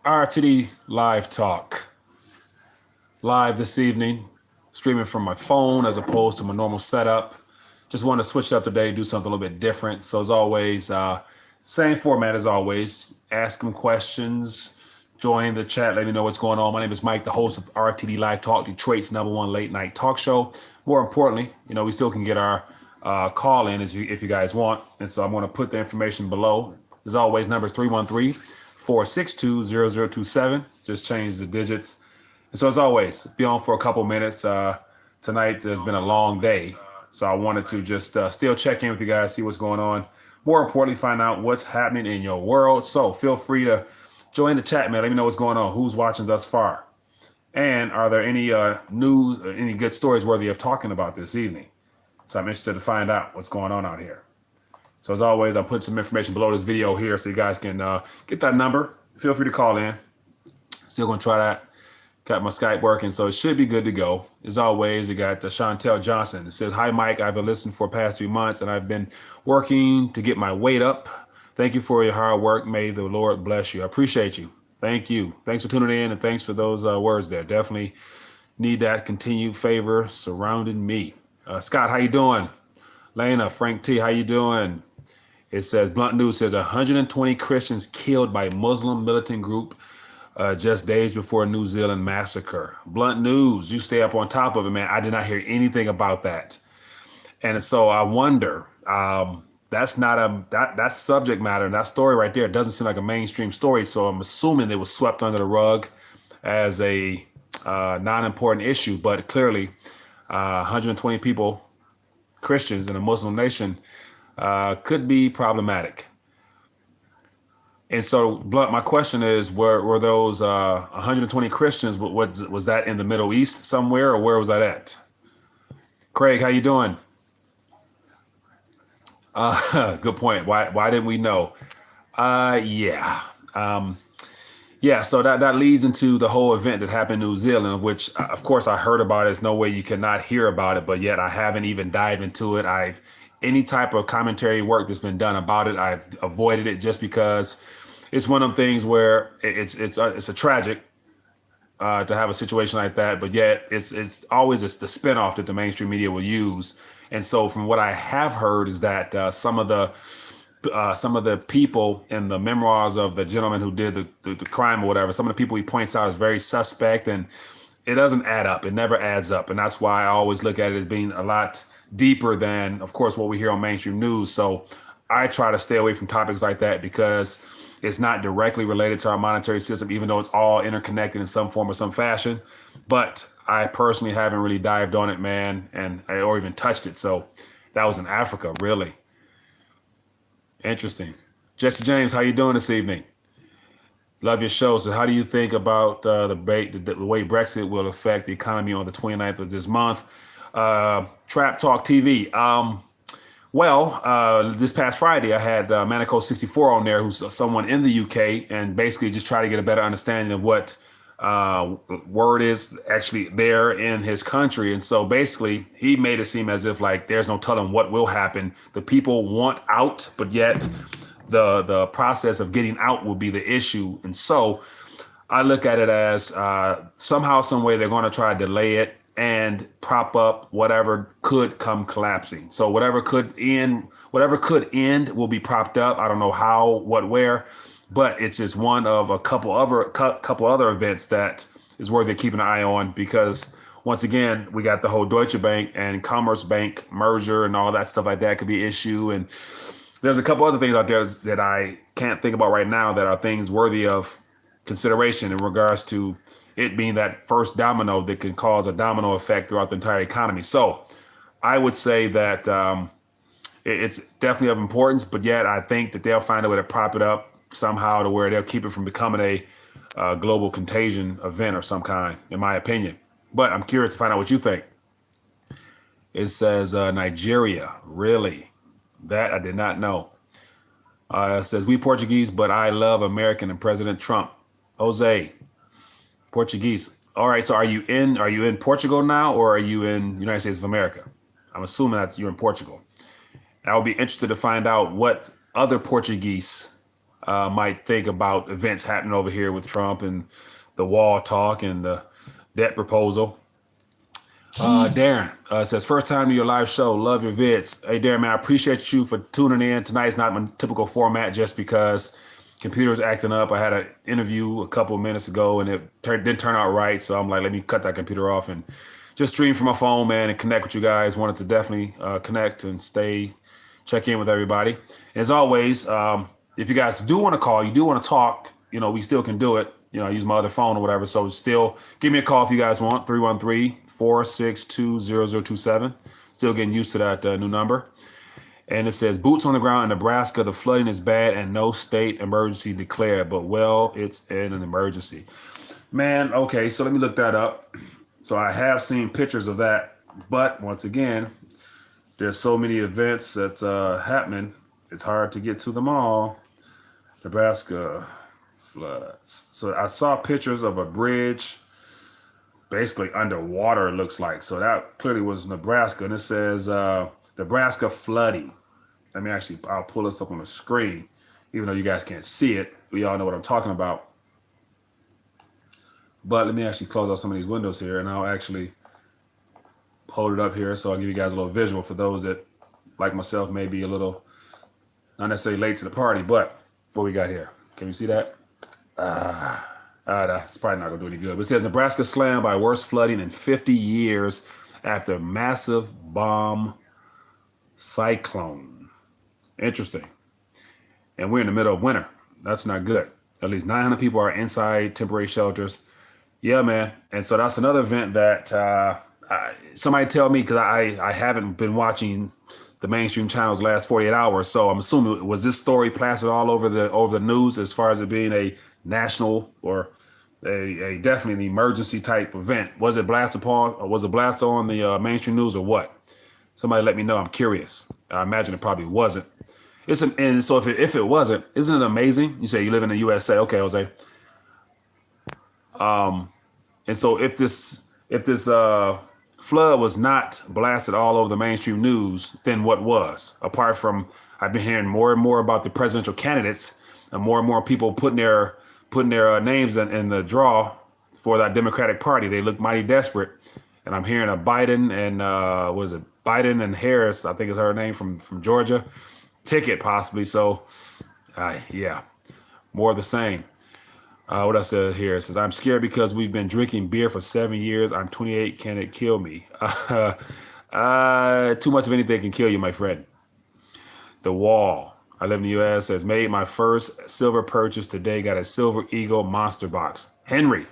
RTD Live Talk. Live this evening, streaming from my phone as opposed to my normal setup. Just wanted to switch it up today, do something a little bit different. So as always, same format as always. Ask them questions, join the chat, let me know what's going on. My name is Mike, the host of RTD Live Talk, Detroit's #1 late night talk show. More importantly, we still can get our call in if you guys want. And so I'm going to put the information below. As always, number is 313-462-0027. Just change the digits. And so as always, be on for a couple minutes. Tonight has been a long day. So I wanted to just still check in with you guys, see what's going on. More importantly, find out what's happening in your world. So feel free to join the chat, man. Let me know what's going on. Who's watching thus far? And are there any news, any good stories worthy of talking about this evening? So I'm interested to find out what's going on out here. So as always, I'll put some information below this video here so you guys can get that number. Feel free to call in. Still going to try that. Got my Skype working, so it should be good to go. As always, we got Chantel Johnson. It says, "Hi, Mike. I've been listening for the past 3 months, and I've been working to get my weight up. Thank you for your hard work. May the Lord bless you." I appreciate you. Thank you. Thanks for tuning in, and thanks for those words there. Definitely need that continued favor surrounding me. Scott, how you doing? Lena, Frank T, how you doing? It says, Blunt News says 120 Christians killed by Muslim militant group just days before a New Zealand massacre. Blunt News, you stay up on top of it, man. I did not hear anything about that. And so I wonder, that's not that subject matter, that story right there doesn't seem like a mainstream story. So I'm assuming it was swept under the rug as a non-important issue, but clearly 120 people, Christians in a Muslim nation, could be problematic. And so, Blunt, my question is, were those 120 Christians, was that in the Middle East somewhere, or where was that at? Craig, how you doing? Good point. Why didn't we know? Yeah. So that leads into the whole event that happened in New Zealand, which, of course, I heard about it. There's no way you cannot hear about it, but yet I haven't even dived into it. Any type of commentary work that's been done about it, I've avoided it just because it's one of them things where it's a tragic to have a situation like that, but yet it's always the spinoff that the mainstream media will use. And so from what I have heard is that some of the people in the memoirs of the gentleman who did the crime or whatever, some of the people he points out is very suspect, and it doesn't add up. It never adds up. And that's why I always look at it as being a lot deeper than, of course, what we hear on mainstream news. So I try to stay away from topics like that because it's not directly related to our monetary system, even though it's all interconnected in some form or some fashion. But I personally haven't really dived on it, man, or even touched it. So that was in Africa, really. Interesting. Jesse James, how you doing this evening? Love your show. So how do you think about the way Brexit will affect the economy on the 29th of this month? Trap Talk TV. This past Friday, I had Manico64 on there, who's someone in the UK, and basically just try to get a better understanding of what word is actually there in his country. And so basically, he made it seem as if like there's no telling what will happen. The people want out, but yet the process of getting out will be the issue. And so I look at it as somehow, some way they're going to try to delay it and prop up whatever could come collapsing. So whatever could end will be propped up. I don't know how, what, where, but it's just one of a couple other events that is worthy of keeping an eye on, because once again, we got the whole Deutsche Bank and Commerce Bank merger and all that stuff like that could be an issue. And there's a couple other things out there that I can't think about right now that are things worthy of consideration in regards to it being that first domino that can cause a domino effect throughout the entire economy. So I would say that it's definitely of importance, but yet I think that they'll find a way to prop it up somehow to where they'll keep it from becoming a global contagion event or some kind, in my opinion. But I'm curious to find out what you think. It says Nigeria. Really? That I did not know. It says, we Portuguese, but I love American and President Trump. Jose. Portuguese. All right. So are you in Portugal now, or are you in the United States of America? I'm assuming that you're in Portugal. I would be interested to find out what other Portuguese might think about events happening over here with Trump and the wall talk and the debt proposal. Darren says, first time to your live show. Love your vids. Hey, Darren, man, I appreciate you for tuning in. Tonight's not my typical format just because computer's acting up. I had an interview a couple of minutes ago and it didn't turn out right. So I'm like, let me cut that computer off and just stream from my phone, man, and connect with you guys. Wanted to definitely connect and check in with everybody. As always, if you guys do want to call, you do want to talk, we still can do it. I use my other phone or whatever. So still give me a call if you guys want, 313-462-0027. Still getting used to that new number. And it says, boots on the ground in Nebraska, the flooding is bad and no state emergency declared, but it's in an emergency. Man, okay, so let me look that up. So I have seen pictures of that, but once again, there's so many events that's happening, it's hard to get to them all. Nebraska floods. So I saw pictures of a bridge basically underwater, it looks like. So that clearly was Nebraska. And it says Nebraska flooding. I'll pull this up on the screen, even though you guys can't see it. We all know what I'm talking about. But let me actually close out some of these windows here, and I'll actually hold it up here so I'll give you guys a little visual for those that, like myself, may be a little, not necessarily late to the party, but what we got here. Can you see that? That's probably not going to do any good. But it says Nebraska slammed by worst flooding in 50 years after massive bomb cyclone. Interesting. And we're in the middle of winter. That's not good. At least 900 people are inside temporary shelters. Yeah, man. And so that's another event that somebody tell me, because I haven't been watching the mainstream channels last 48 hours. So I'm assuming, was this story plastered all over the news as far as it being a national or a definitely an emergency type event? Was it blasted upon, or was it blasted on the mainstream news, or what? Somebody let me know. I'm curious. I imagine it probably wasn't. And so if it wasn't, isn't it amazing? You say you live in the USA. Okay, Jose. And so if this flood was not blasted all over the mainstream news, then what was? Apart from, I've been hearing more and more about the presidential candidates and more people putting their names in the draw for that Democratic Party. They look mighty desperate. And I'm hearing a Biden and Biden and Harris, I think is her name, from Georgia, ticket possibly. So yeah, more of the same. What else says here? It says, I'm scared because we've been drinking beer for 7 years. I'm 28. Can it kill me? Too much of anything can kill you, my friend. The Wall. I live in the U.S. Says, made my first silver purchase today. Got a Silver Eagle monster box. Henry,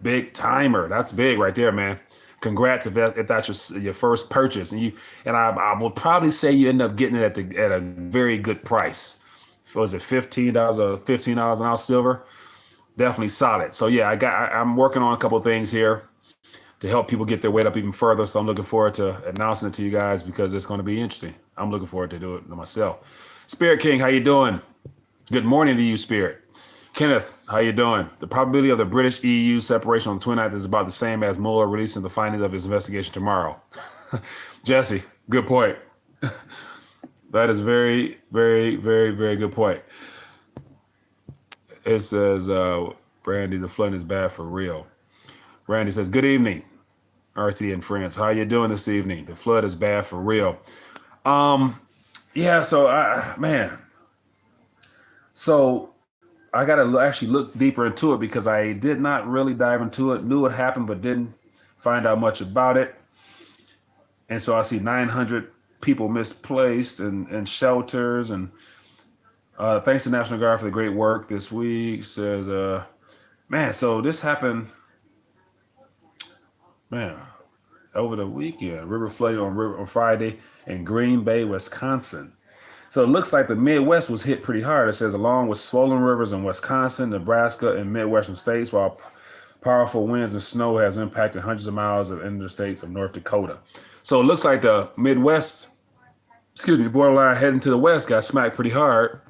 big timer. That's big right there, man. Congrats if that's your first purchase. And I will probably say you end up getting it at a very good price. Was it $15 or $15 an ounce silver? Definitely solid. So yeah, I'm working on a couple of things here to help people get their weight up even further. So I'm looking forward to announcing it to you guys because it's going to be interesting. I'm looking forward to do it myself. Spirit King, how you doing? Good morning to you, Spirit. Kenneth, how you doing? The probability of the British EU separation on the 29th is about the same as Mueller releasing the findings of his investigation tomorrow. Jesse, good point. That is very, very, very, very good point. It says, Randy, the flooding is bad for real. Randy says, good evening, RT and friends. How you doing this evening? The flood is bad for real. Yeah, so, So I got to actually look deeper into it because I did not really dive into it. Knew it happened, but didn't find out much about it. And so I see 900 people misplaced in shelters and thanks to National Guard for the great work this week. Says, so this happened, over the weekend. River flooded on Friday in Green Bay, Wisconsin. So it looks like the Midwest was hit pretty hard. It says, along with swollen rivers in Wisconsin, Nebraska, and Midwestern states, while powerful winds and snow has impacted hundreds of miles of interstates of North Dakota. So it looks like the Midwest, borderline heading to the West got smacked pretty hard.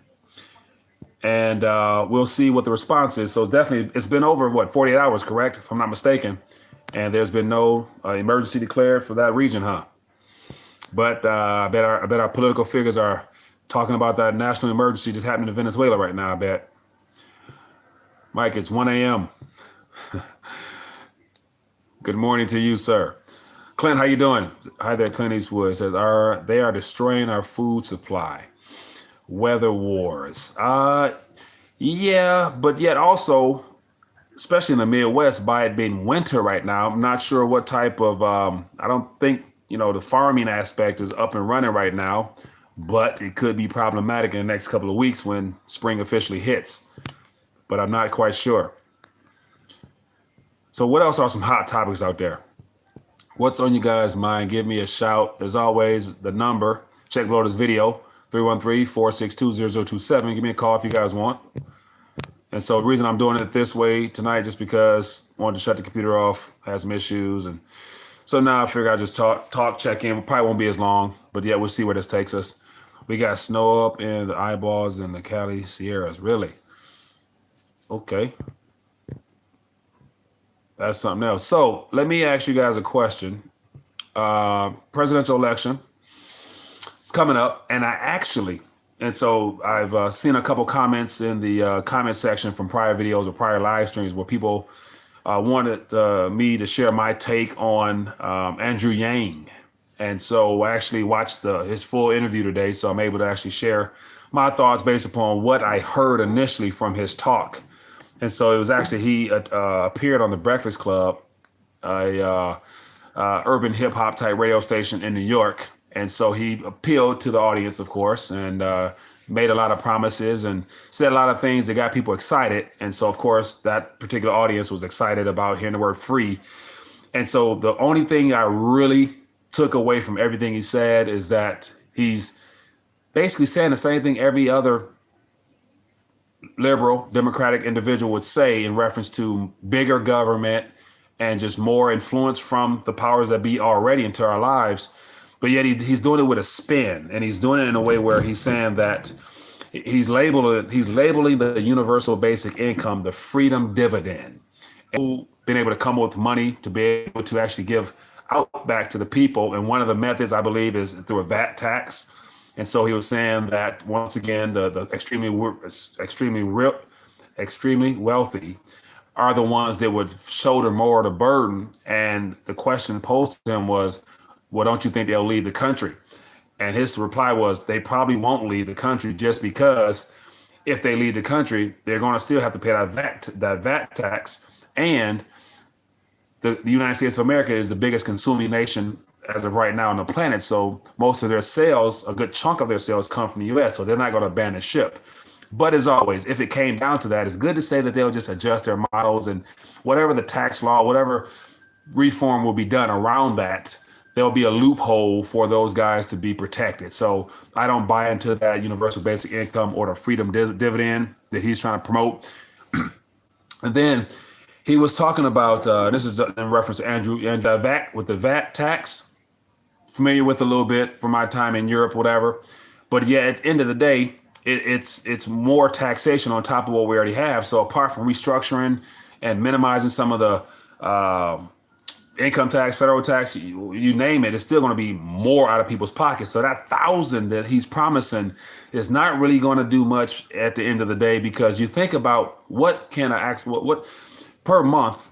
And we'll see what the response is. So definitely, it's been over, 48 hours, correct? If I'm not mistaken. And there's been no emergency declared for that region, huh? But I bet our political figures are talking about that national emergency just happening in Venezuela right now, I bet. Mike, it's 1 a.m. Good morning to you, sir. Clint, how you doing? Hi there, Clint Eastwood says, they are destroying our food supply. Weather wars. Yeah, but yet also, especially in the Midwest, by it being winter right now, I'm not sure what type of, I don't think, the farming aspect is up and running right now, but it could be problematic in the next couple of weeks when spring officially hits. But I'm not quite sure. So what else are some hot topics out there? What's on you guys' mind? Give me a shout. As always, the number, check below this video, 313-462-0027. Give me a call if you guys want. And so the reason I'm doing it this way tonight, just because I wanted to shut the computer off, had some issues. And so now I figure I'll just talk, check in. Probably won't be as long, but yeah, we'll see where this takes us. We got snow up in the eyeballs in the Cali Sierras. Really? Okay. That's something else. So let me ask you guys a question. Presidential election is coming up, and so I've seen a couple comments in the comment section from prior videos or prior live streams where people wanted me to share my take on Andrew Yang. And so I actually watched his full interview today, so I'm able to actually share my thoughts based upon what I heard initially from his talk. And so it was actually, he appeared on the Breakfast Club, a urban hip hop type radio station in New York. And so he appealed to the audience, of course, and made a lot of promises and said a lot of things that got people excited. And so, of course, that particular audience was excited about hearing the word free. And so the only thing I really took away from everything he said is that he's basically saying the same thing every other liberal democratic individual would say in reference to bigger government and just more influence from the powers that be already into our lives. But yet he's doing it with a spin, and he's doing it in a way where he's saying that he's labeling the universal basic income the freedom dividend, and been able to come up with money to be able to actually give out back to the people. And one of the methods, I believe, is through a VAT tax. And so he was saying that once again, the extremely wealthy are the ones that would shoulder more of the burden. And the question posed to him was, well, don't you think they'll leave the country? And his reply was, they probably won't leave the country, just because if they leave the country, they're going to still have to pay that VAT tax. And the United States of America is the biggest consuming nation as of right now on the planet. So most of their sales, a good chunk of their sales, come from the US. So they're not going to abandon ship. But as always, if it came down to that, it's good to say that they'll just adjust their models, and whatever the tax law, whatever reform will be done around that, there'll be a loophole for those guys to be protected. So I don't buy into that universal basic income or the freedom dividend that he's trying to promote. And then he was talking about, this is in reference to Andrew, and with the VAT tax, familiar with a little bit from my time in Europe, whatever. But yeah, at the end of the day, it's more taxation on top of what we already have. So apart from restructuring and minimizing some of the income tax, federal tax, you name it, it's still going to be more out of people's pockets. So that 1,000 that he's promising is not really going to do much at the end of the day, because you think about what per month,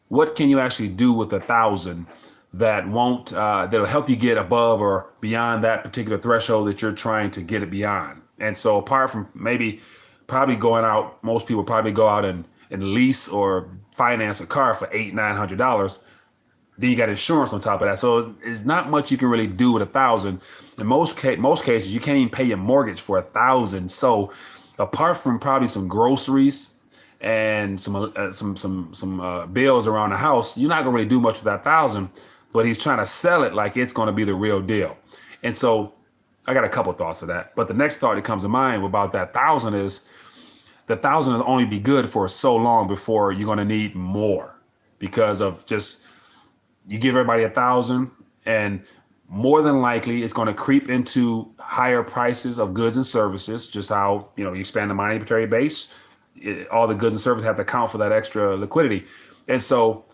what can you actually do with 1,000 that won't that'll help you get above or beyond that particular threshold that you're trying to get it beyond. And so apart from probably going out, most people probably go out and lease or finance a car for $800-900. Then you got insurance on top of that. So it's not much you can really do with 1,000. In most cases, you can't even pay your mortgage for 1,000. So apart from probably some groceries and some bills around the house, you're not gonna really do much with that 1,000. But he's trying to sell it like it's going to be the real deal. And so I got a couple thoughts of that. But the next thought that comes to mind about that 1,000 is the 1,000 will only be good for so long before you're going to need more, because of just, you give everybody 1,000 and more than likely it's going to creep into higher prices of goods and services. Just how, you expand the monetary base, all the goods and services have to account for that extra liquidity. And so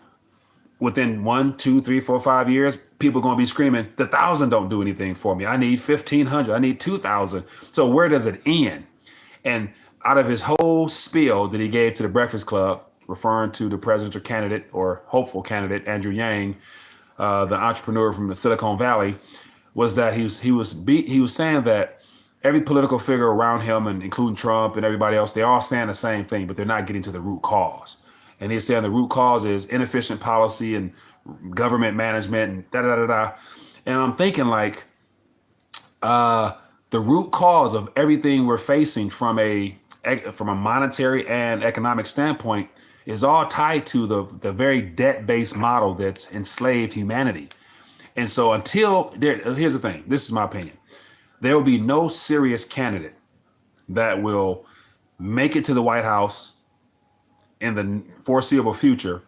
within 1, 2, 3, 4, 5 years, people are going to be screaming, the 1,000 don't do anything for me. I need 1,500. I need 2,000. So where does it end? And out of his whole spiel that he gave to the Breakfast Club, referring to the presidential candidate or hopeful candidate, Andrew Yang, the entrepreneur from the Silicon Valley, was that he was saying that every political figure around him, and including Trump and everybody else, they're all saying the same thing, but they're not getting to the root cause. And he's saying the root cause is inefficient policy and government management and da da da da. And I'm thinking like the root cause of everything we're facing from a monetary and economic standpoint is all tied to the very debt-based model that's enslaved humanity. And so here's the thing, this is my opinion. There will be no serious candidate that will make it to the White House in the foreseeable future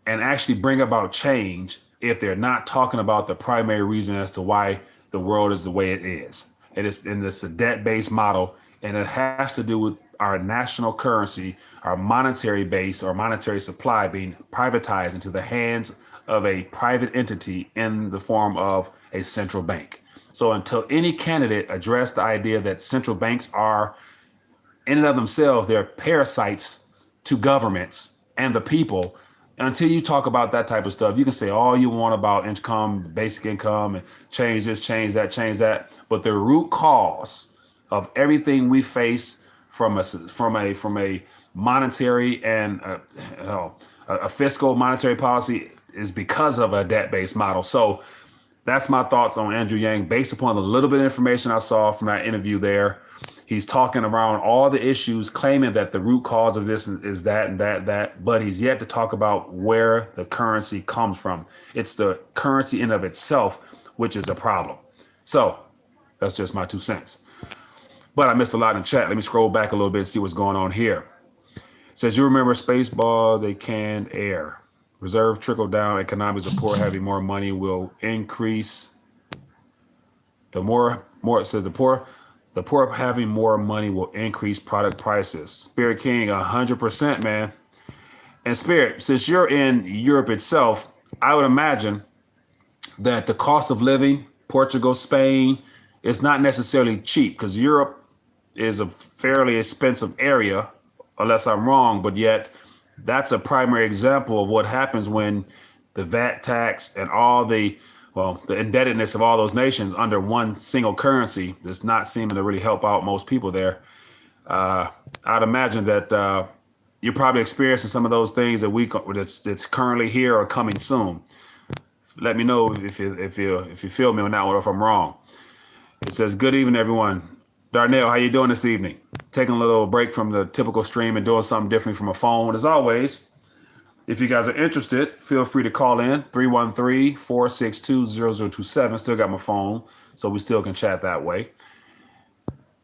and actually bring about change if they're not talking about the primary reason as to why the world is the way it is. It's a debt-based model, and it has to do with our national currency, our monetary base or monetary supply being privatized into the hands of a private entity in the form of a central bank. So until any candidate address the idea that central banks are in and of themselves, they're parasites to governments and the people, until you talk about that type of stuff, you can say all you want about income, basic income, and change this, change that. But the root cause of everything we face from a monetary and a fiscal monetary policy is because of a debt-based model. So that's my thoughts on Andrew Yang based upon the little bit of information I saw from that interview there. He's talking around all the issues, claiming that the root cause of this is that and that, but he's yet to talk about where the currency comes from. It's the currency in of itself, which is the problem. So that's just my 2 cents. But I missed a lot in chat. Let me scroll back a little bit and see what's going on here. It says, you remember Spaceball, they canned air. Reserve trickle down economics of poor having more money will increase. The poor having more money will increase product prices. Spirit King, 100%, man. And Spirit, since you're in Europe itself, I would imagine that the cost of living, Portugal, Spain, is not necessarily cheap because Europe is a fairly expensive area, unless I'm wrong, but yet that's a primary example of what happens when the VAT tax and all the indebtedness of all those nations under one single currency that's not seeming to really help out most people there. I'd imagine that you're probably experiencing some of those things that's currently here or coming soon. Let me know if you feel me on that one or if I'm wrong. It says, good evening, everyone. Darnell, how you doing this evening? Taking a little break from the typical stream and doing something different from a phone. As always, if you guys are interested, feel free to call in 313-462-0027. Still got my phone, so we still can chat that way.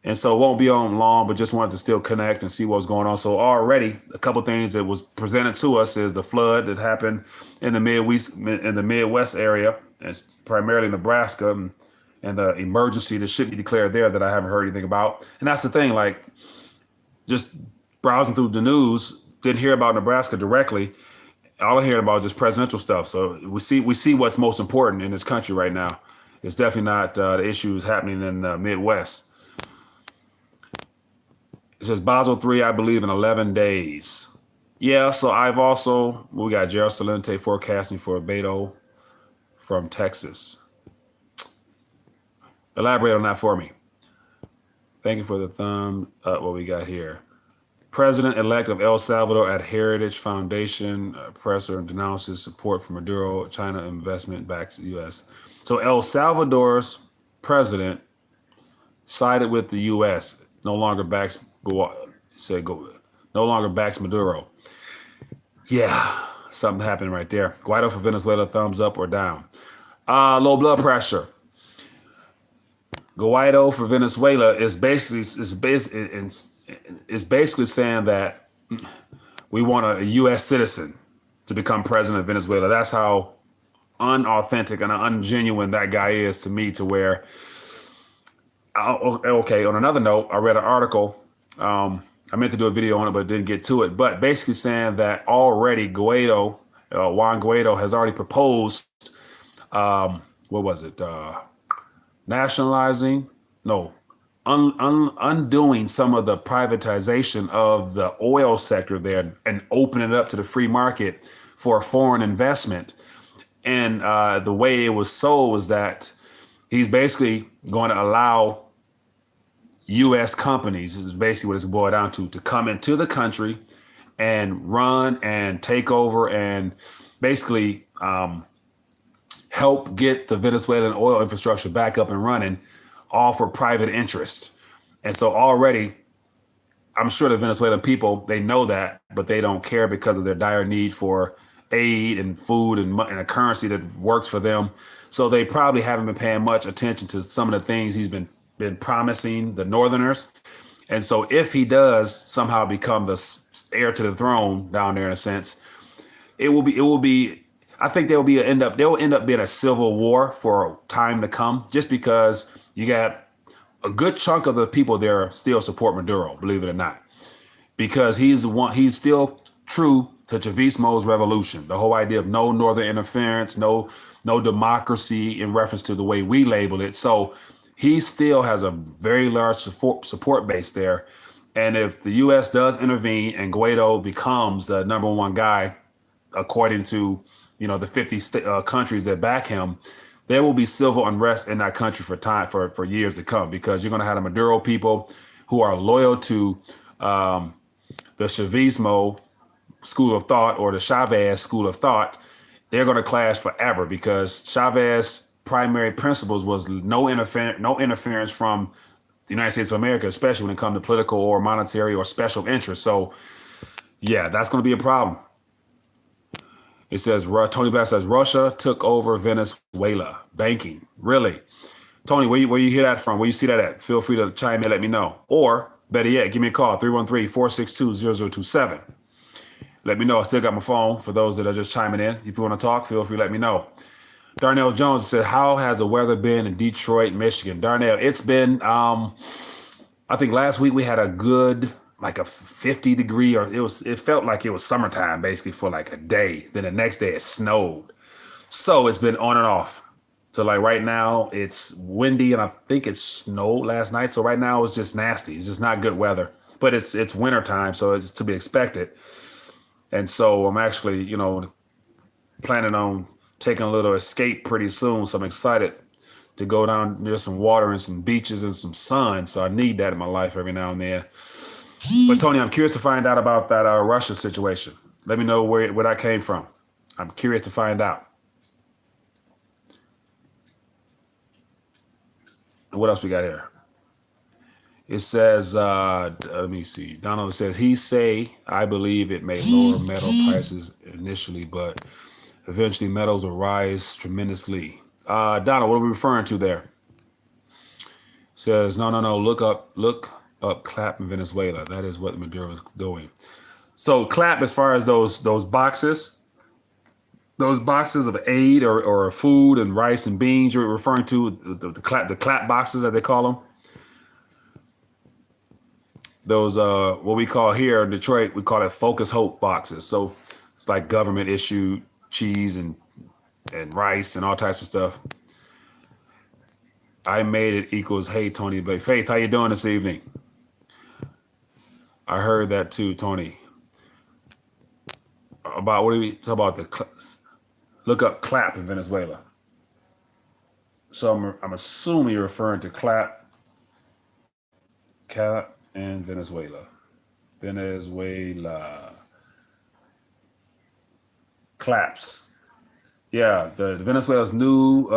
And so it won't be on long, but just wanted to still connect and see what's going on. So already a couple things that was presented to us is the flood that happened in the Midwest area, and primarily Nebraska, and the emergency that should be declared there that I haven't heard anything about. And that's the thing, like just browsing through the news, didn't hear about Nebraska directly. All I hear about is just presidential stuff. So we see what's most important in this country right now. It's definitely not the issues happening in the Midwest. It says Basel III, I believe, in 11 days. Yeah, so we got Gerald Salente forecasting for Beto from Texas. Elaborate on that for me. Thank you for the thumb up. What we got here. President-elect of El Salvador at Heritage Foundation, presser denounces support for Maduro. China investment backs the U.S. So El Salvador's president sided with the U.S. No longer backs Maduro. Yeah, something happened right there. Guaido for Venezuela, thumbs up or down. Low blood pressure. Guaido for Venezuela is basically saying that we want a U.S. citizen to become president of Venezuela. That's how unauthentic and ungenuine that guy is to me, to where, okay, on another note, I read an article. I meant to do a video on it, but didn't get to it. But basically saying that already Guaido Juan Guaido has already proposed, what was it? Nationalizing? No, undoing some of the privatization of the oil sector there and opening it up to the free market for foreign investment. And the way it was sold was that he's basically going to allow U.S. companies, this is basically what it's boiled down to come into the country and run and take over and basically help get the Venezuelan oil infrastructure back up and running, all for private interest. And so already, I'm sure the Venezuelan people, they know that, but they don't care because of their dire need for aid and food and a currency that works for them. So they probably haven't been paying much attention to some of the things he's been promising the Northerners. And so if he does somehow become the heir to the throne down there in a sense, it will be, I think there will end up being a civil war for time to come, just because you got a good chunk of the people there still support Maduro, believe it or not, because he's still true to Chavismo's revolution, the whole idea of no northern interference, no democracy in reference to the way we label it. So he still has a very large support base there. And if the U.S. does intervene and Guaido becomes the number one guy, according to the 50 countries that back him, there will be civil unrest in that country for years to come, because you're going to have the Maduro people who are loyal to the Chavismo school of thought or the Chavez school of thought. They're going to clash forever, because Chavez primary principles was no interference from the United States of America, especially when it comes to political or monetary or special interests. So yeah, that's going to be a problem. It says, Tony Black says, Russia took over Venezuela banking. Really? Tony, where you hear that from? Where you see that at? Feel free to chime in, let me know. Or better yet, give me a call, 313-462-0027. Let me know. I still got my phone for those that are just chiming in. If you want to talk, feel free, let me know. Darnell Jones said, how has the weather been in Detroit, Michigan? Darnell, it's been, I think last week we had a good, like a 50 degree, or it felt like it was summertime basically for like a day. Then the next day it snowed. So it's been on and off. So like right now it's windy and I think it snowed last night. So right now it's just nasty. It's just not good weather, but it's winter time. So it's to be expected. And so I'm actually, planning on taking a little escape pretty soon. So I'm excited to go down near some water and some beaches and some sun. So I need that in my life every now and then. But Tony, I'm curious to find out about that Russia situation. Let me know where that came from. I'm curious to find out. What else we got here? It says, let me see. Donald says, I believe it may lower metal prices initially, but eventually metals will rise tremendously. Donald, what are we referring to there? Says, no. Look up CLAP in Venezuela. That is what Maduro is doing. So CLAP, as far as those boxes of aid or food and rice and beans, you're referring to the CLAP boxes that they call them. Those what we call here in Detroit, we call it Focus Hope boxes. So it's like government issued cheese and rice and all types of stuff. I made it equals, hey Tony, but Faith, how you doing this evening? I heard that too, Tony. About what do we talk about? Look up CLAP in Venezuela. So I'm assuming you're referring to CLAP in Venezuela. CLAPS. Yeah, the Venezuela's new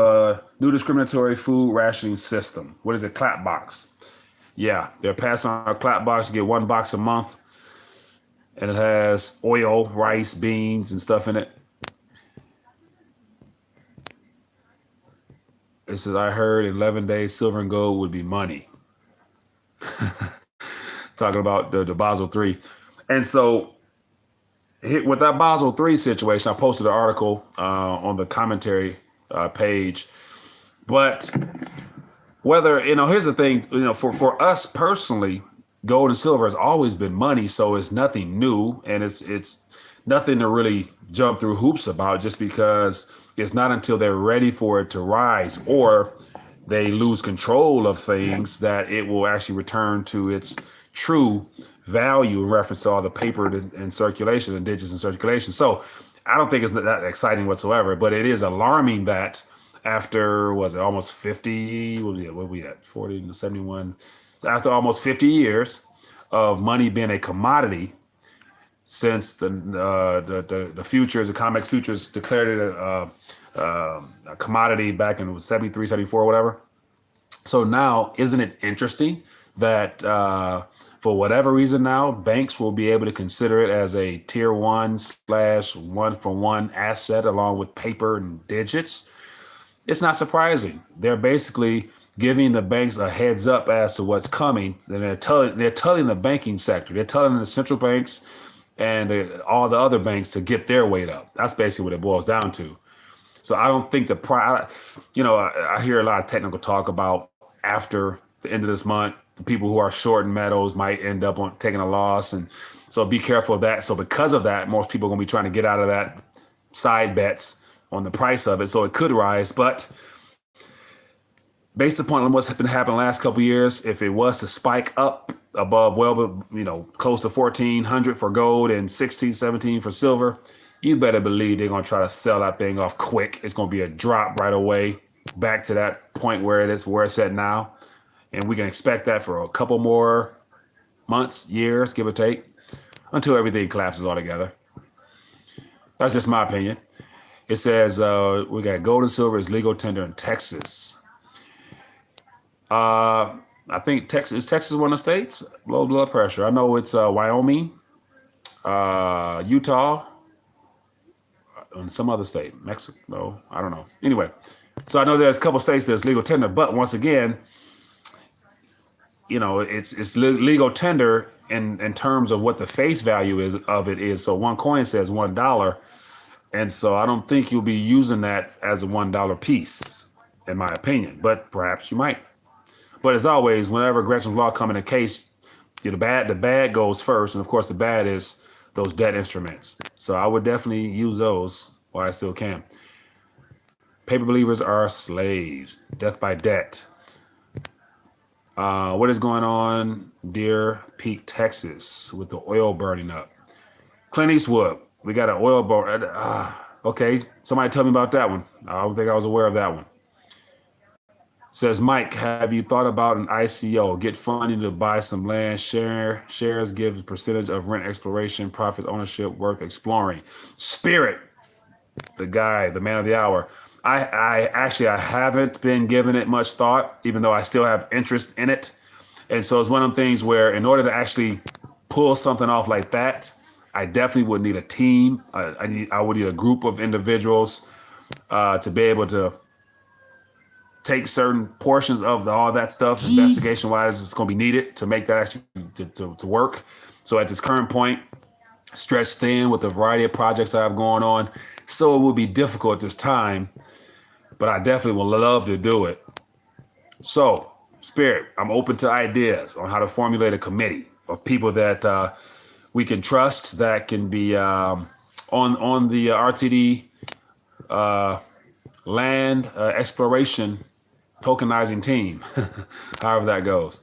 discriminatory food rationing system. What is it? CLAP box. Yeah, they're passing on a CLAP box. You get one box a month, and it has oil, rice, beans, and stuff in it. It says, I heard in 11 days silver and gold would be money. Talking about the Basel III. And so with that Basel III situation, I posted an article on the commentary page. But whether, here's the thing, for us personally, gold and silver has always been money. So it's nothing new. And it's nothing to really jump through hoops about, just because it's not until they're ready for it to rise or they lose control of things that it will actually return to its true value in reference to all the paper in circulation and digits in circulation. So I don't think it's that exciting whatsoever, but it is alarming that after, was it almost 50, what we at, 40 to 71, so after almost 50 years of money being a commodity, since the futures, the COMEX futures declared it a commodity back in 73, 74, whatever. So now, isn't it interesting that for whatever reason now, banks will be able to consider it as a tier 1/1-for-1 asset along with paper and digits? It's not surprising. They're basically giving the banks a heads up as to what's coming. And they're telling the banking sector, they're telling the central banks and all the other banks to get their weight up. That's basically what it boils down to. So I don't think I hear a lot of technical talk about after the end of this month, the people who are short in metals might end up on taking a loss. And so be careful of that. So because of that, most people are going to be trying to get out of that side bets on the price of it. So it could rise. But based upon what's been happening the last couple of years, if it was to spike up above, close to 1,400 for gold and 16, 17 for silver, you better believe they're going to try to sell that thing off quick. It's going to be a drop right away back to that point where it's at now. And we can expect that for a couple more months, years, give or take, until everything collapses altogether. That's just my opinion. It says we got gold and silver is legal tender in Texas. I think Texas one of the states. Low blood pressure. I know it's Wyoming, Utah, and some other state. Mexico. No, I don't know. Anyway, so I know there's a couple states that's legal tender, but once again, it's legal tender in terms of what the face value is. So one coin says $1, and so I don't think you'll be using that as a $1 piece, in my opinion. But perhaps you might. But as always, whenever Gretchen's Law come in a case, the bad goes first, and of course the bad is those debt instruments. So I would definitely use those while I still can. Paper believers are slaves. Death by debt. What is going on, Deer Peak, Texas, with the oil burning up? Clint Eastwood, we got an oil burn. Okay, somebody tell me about that one. I don't think I was aware of that one. Says Mike, have you thought about an ICO? Get funding to buy some land. Shares gives percentage of rent exploration, profits, ownership, worth exploring. Spirit, the guy, the man of the hour. I haven't been giving it much thought, even though I still have interest in it. And so it's one of them things where in order to actually pull something off like that, I definitely would need a team. I would need a group of individuals to be able to take certain portions of all that stuff, investigation wise, it's going to be needed to make that actually to work. So at this current point, stretched thin with a variety of projects I have going on. So it would be difficult at this time, but I definitely would love to do it. So Spirit, I'm open to ideas on how to formulate a committee of people that we can trust, that can be on the RTD land exploration tokenizing team, however that goes.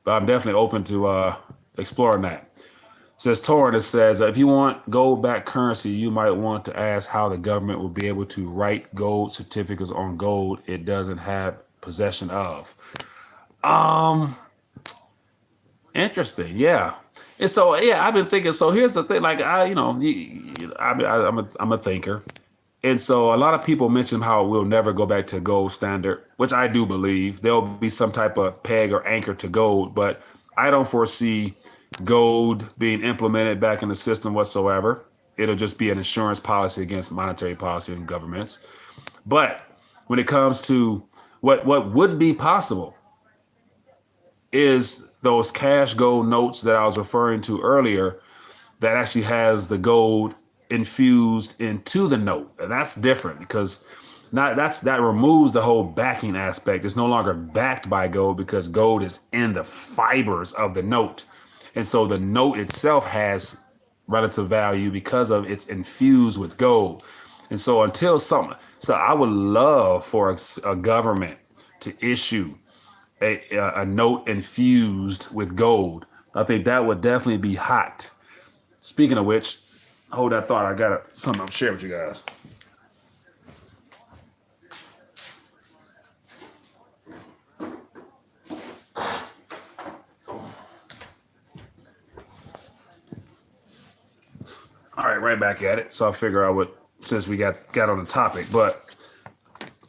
But I'm definitely open to exploring that. It says Torrent, it says, if you want gold-backed currency, you might want to ask how the government will be able to write gold certificates on gold it doesn't have possession of. Interesting, yeah. And so, yeah, I've been thinking, so here's the thing, like, I'm a thinker. And so a lot of people mention how we'll never go back to gold standard, which I do believe. There'll be some type of peg or anchor to gold, but I don't foresee gold being implemented back in the system whatsoever. It'll just be an insurance policy against monetary policy and governments. But when it comes to what would be possible is those cash gold notes that I was referring to earlier that actually has the gold infused into the note. And that's different because that removes the whole backing aspect. It's no longer backed by gold because gold is in the fibers of the note. And so the note itself has relative value because of it's infused with gold. And so so I would love for a government to issue a note infused with gold. I think that would definitely be hot. Speaking of which, hold that thought. I got something I'm sharing with you guys. All right, right back at it. So I figure I would, since we got on the topic, but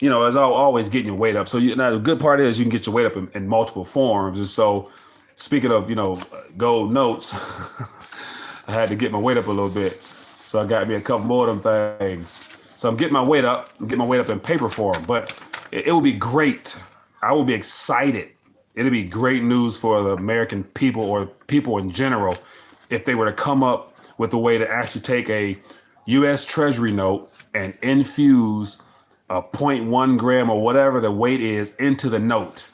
as always, getting your weight up. So now the good part is you can get your weight up in multiple forms. And so, speaking of gold notes, I had to get my weight up a little bit. So I got me a couple more of them things. So I'm getting my weight up. I'm getting my weight up in paper form. But it will be great. I will be excited. It'll be great news for the American people or people in general if they were to come up with a way to actually take a U.S. Treasury note and infuse a 0.1 gram or whatever the weight is into the note.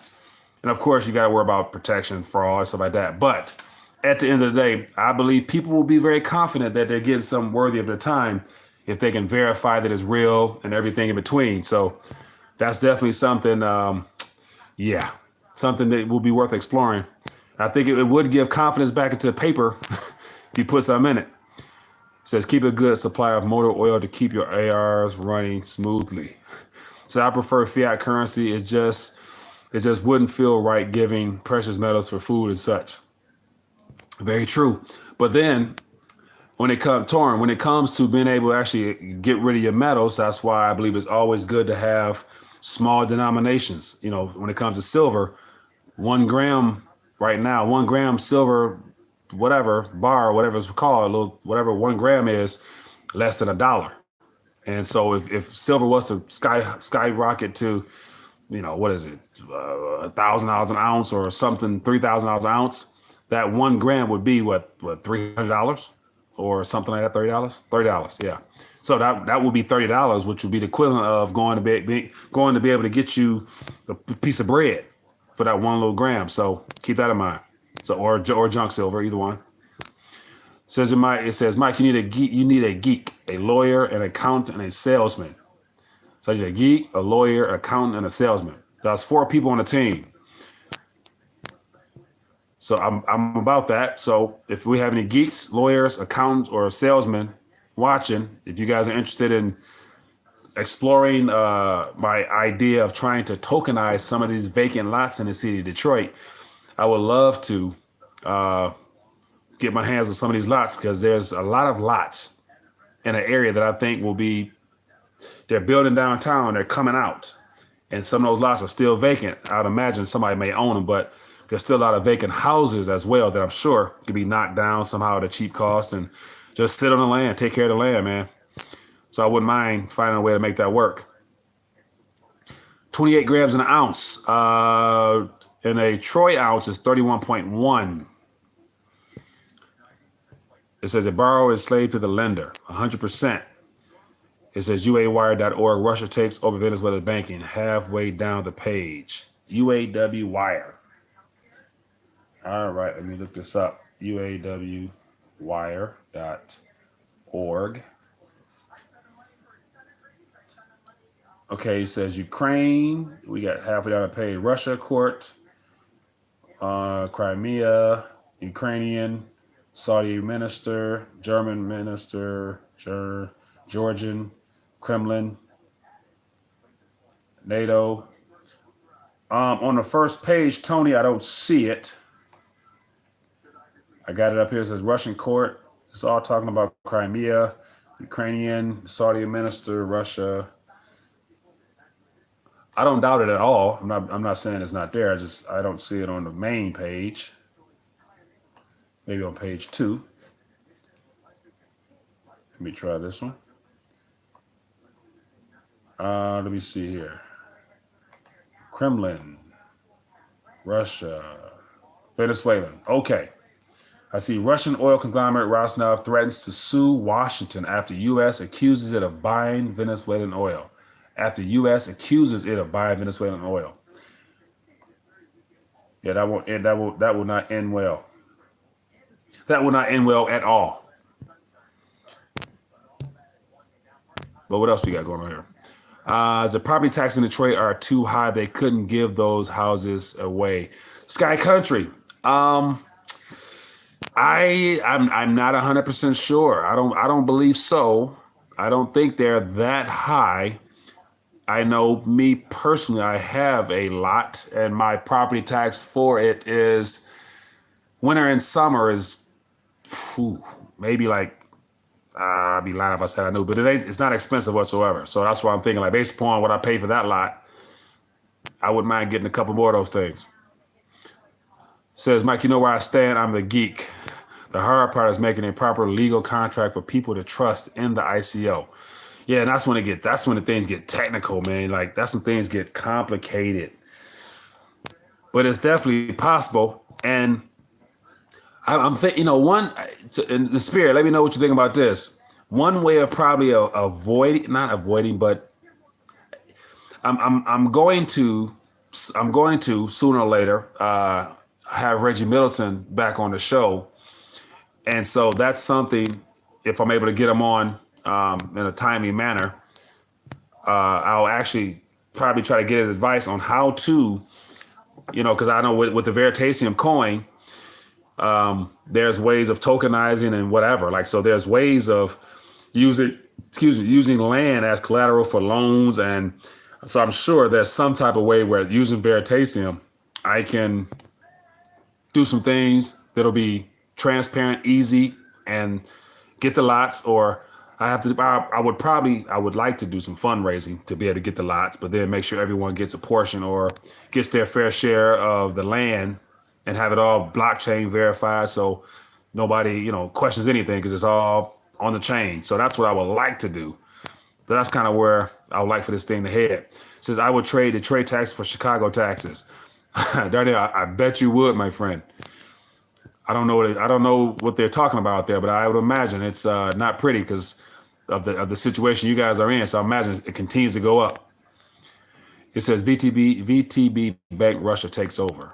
And of course, you got to worry about protection, fraud, stuff like that. But at the end of the day, I believe people will be very confident that they're getting something worthy of their time if they can verify that it's real and everything in between. So that's definitely something, something that will be worth exploring. I think it would give confidence back into paper if you put something in it. It says, keep a good supply of motor oil to keep your ARs running smoothly. So I prefer fiat currency. It just wouldn't feel right giving precious metals for food and such. Very true. But then when it comes to being able to actually get rid of your metals, that's why I believe it's always good to have small denominations. When it comes to silver, 1 gram right now, 1 gram silver, whatever bar, whatever it's called, whatever 1 gram is, less than $1. And so if silver was to skyrocket to, what is it, $1,000 an ounce or something, $3,000 an ounce, that 1 gram would be what $300 or something like that, $30, yeah. So that would be $30, which would be the equivalent of going to be able to get you a piece of bread for that 1 little gram. So keep that in mind. So or junk silver, either one. It says, Mike, you need a geek, a lawyer, an accountant, and a salesman. So you need a geek, a lawyer, an accountant, and a salesman. That's 4 people on the team. So I'm about that. So if we have any geeks, lawyers, accountants, or salesmen watching, if you guys are interested in exploring my idea of trying to tokenize some of these vacant lots in the city of Detroit, I would love to get my hands on some of these lots because there's a lot of lots in an area that I think they're building downtown, they're coming out. And some of those lots are still vacant. I'd imagine somebody may own them, but there's still a lot of vacant houses as well that I'm sure could be knocked down somehow at a cheap cost and just sit on the land, take care of the land, man. So I wouldn't mind finding a way to make that work. 28 grams an ounce. And a troy ounce is 31.1. It says a borrower is slave to the lender, 100%. It says UAWire.org, Russia takes over Venezuela's banking, halfway down the page. UAW Wire. All right, let me look this up. UAWwire.org. Okay, it says Ukraine. We got halfway down the page. Russia court. Crimea, Ukrainian, Saudi minister, German minister, Georgian, Kremlin, NATO. On the first page, Tony, I don't see it. I got it up here. It says Russian court. It's all talking about Crimea, Ukrainian, Saudi minister, Russia. I don't doubt it at all. I'm not saying it's not there. I don't see it on the main page. Maybe on page 2. Let me try this one. Let me see here. Kremlin, Russia, Venezuelan. Okay. I see Russian oil conglomerate Rosneft threatens to sue Washington after U.S. accuses it of buying Venezuelan oil. After U.S. accuses it of buying Venezuelan oil. Yeah, that will not end well. That will not end well at all. But what else we got going on here? The property tax in Detroit are too high. They couldn't give those houses away. Sky Country. I'm not 100% sure. I don't believe so. I don't think they're that high. I know me personally, I have a lot, and my property tax for it is winter and summer is maybe like I'd be lying if I said I knew, but it's not expensive whatsoever. So that's why I'm thinking, like, based upon what I pay for that lot, I wouldn't mind getting a couple more of those things. Says, Mike, you know where I stand? I'm the geek. The hard part is making a proper legal contract for people to trust in the ICO. Yeah, and that's when the things get technical, man. Like, that's when things get complicated. But it's definitely possible. And I'm thinking, in the spirit, let me know what you think about this. One way of probably not avoiding, but I'm going to sooner or later have Reggie Middleton back on the show, and so that's something. If I'm able to get him on in a timely manner, I'll actually probably try to get his advice on how to, because I know with the Veritasium coin. There's ways of tokenizing and whatever. Like, so there's ways of using land as collateral for loans. And so I'm sure there's some type of way where using Veritasium, I can do some things that'll be transparent, easy, and get the lots. Or I would like to do some fundraising to be able to get the lots, but then make sure everyone gets a portion or gets their fair share of the land, and have it all blockchain verified, so nobody, questions anything, because it's all on the chain. So that's what I would like to do. So that's kind of where I would like for this thing to head. It says, I would trade the trade tax for Chicago taxes. Darnell, I bet you would, my friend. I don't know what they're talking about out there, but I would imagine it's not pretty because of the situation you guys are in. So I imagine it continues to go up. It says VTB Bank Russia takes over.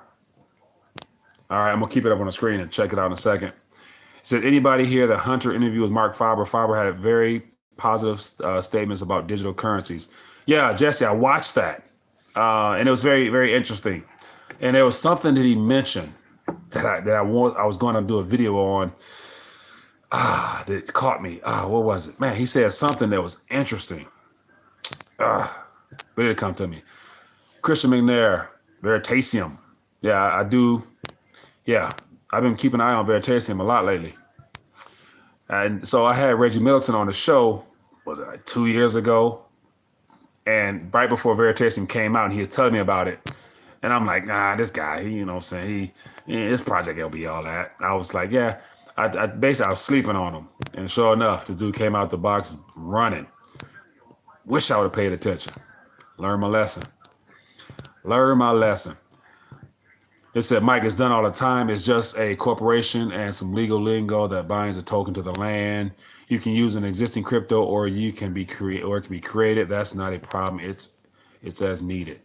All right, I'm going to keep it up on the screen and check it out in a second. It said, anybody here that Hunter interviewed with Mark Faber? Faber had very positive statements about digital currencies. Yeah, Jesse, I watched that. And it was very, very interesting. And there was something that he mentioned that I was going to do a video on that caught me. What was it? Man, he said something that was interesting. But it'll come to me. Christian McNair, Veritasium. Yeah, I do. Yeah, I've been keeping an eye on Veritasium a lot lately. And so I had Reggie Middleton on the show, was it like 2 years ago? And right before Veritasium came out, and he was telling me about it. And I'm like, nah, this guy, this project will be all that. I was like, yeah, I basically I was sleeping on him. And sure enough, this dude came out the box running. Wish I would have paid attention. Learn my lesson. It said, Mike, it's done all the time. It's just a corporation and some legal lingo that binds a token to the land. You can use an existing crypto, or it can be created. That's not a problem. It's as needed.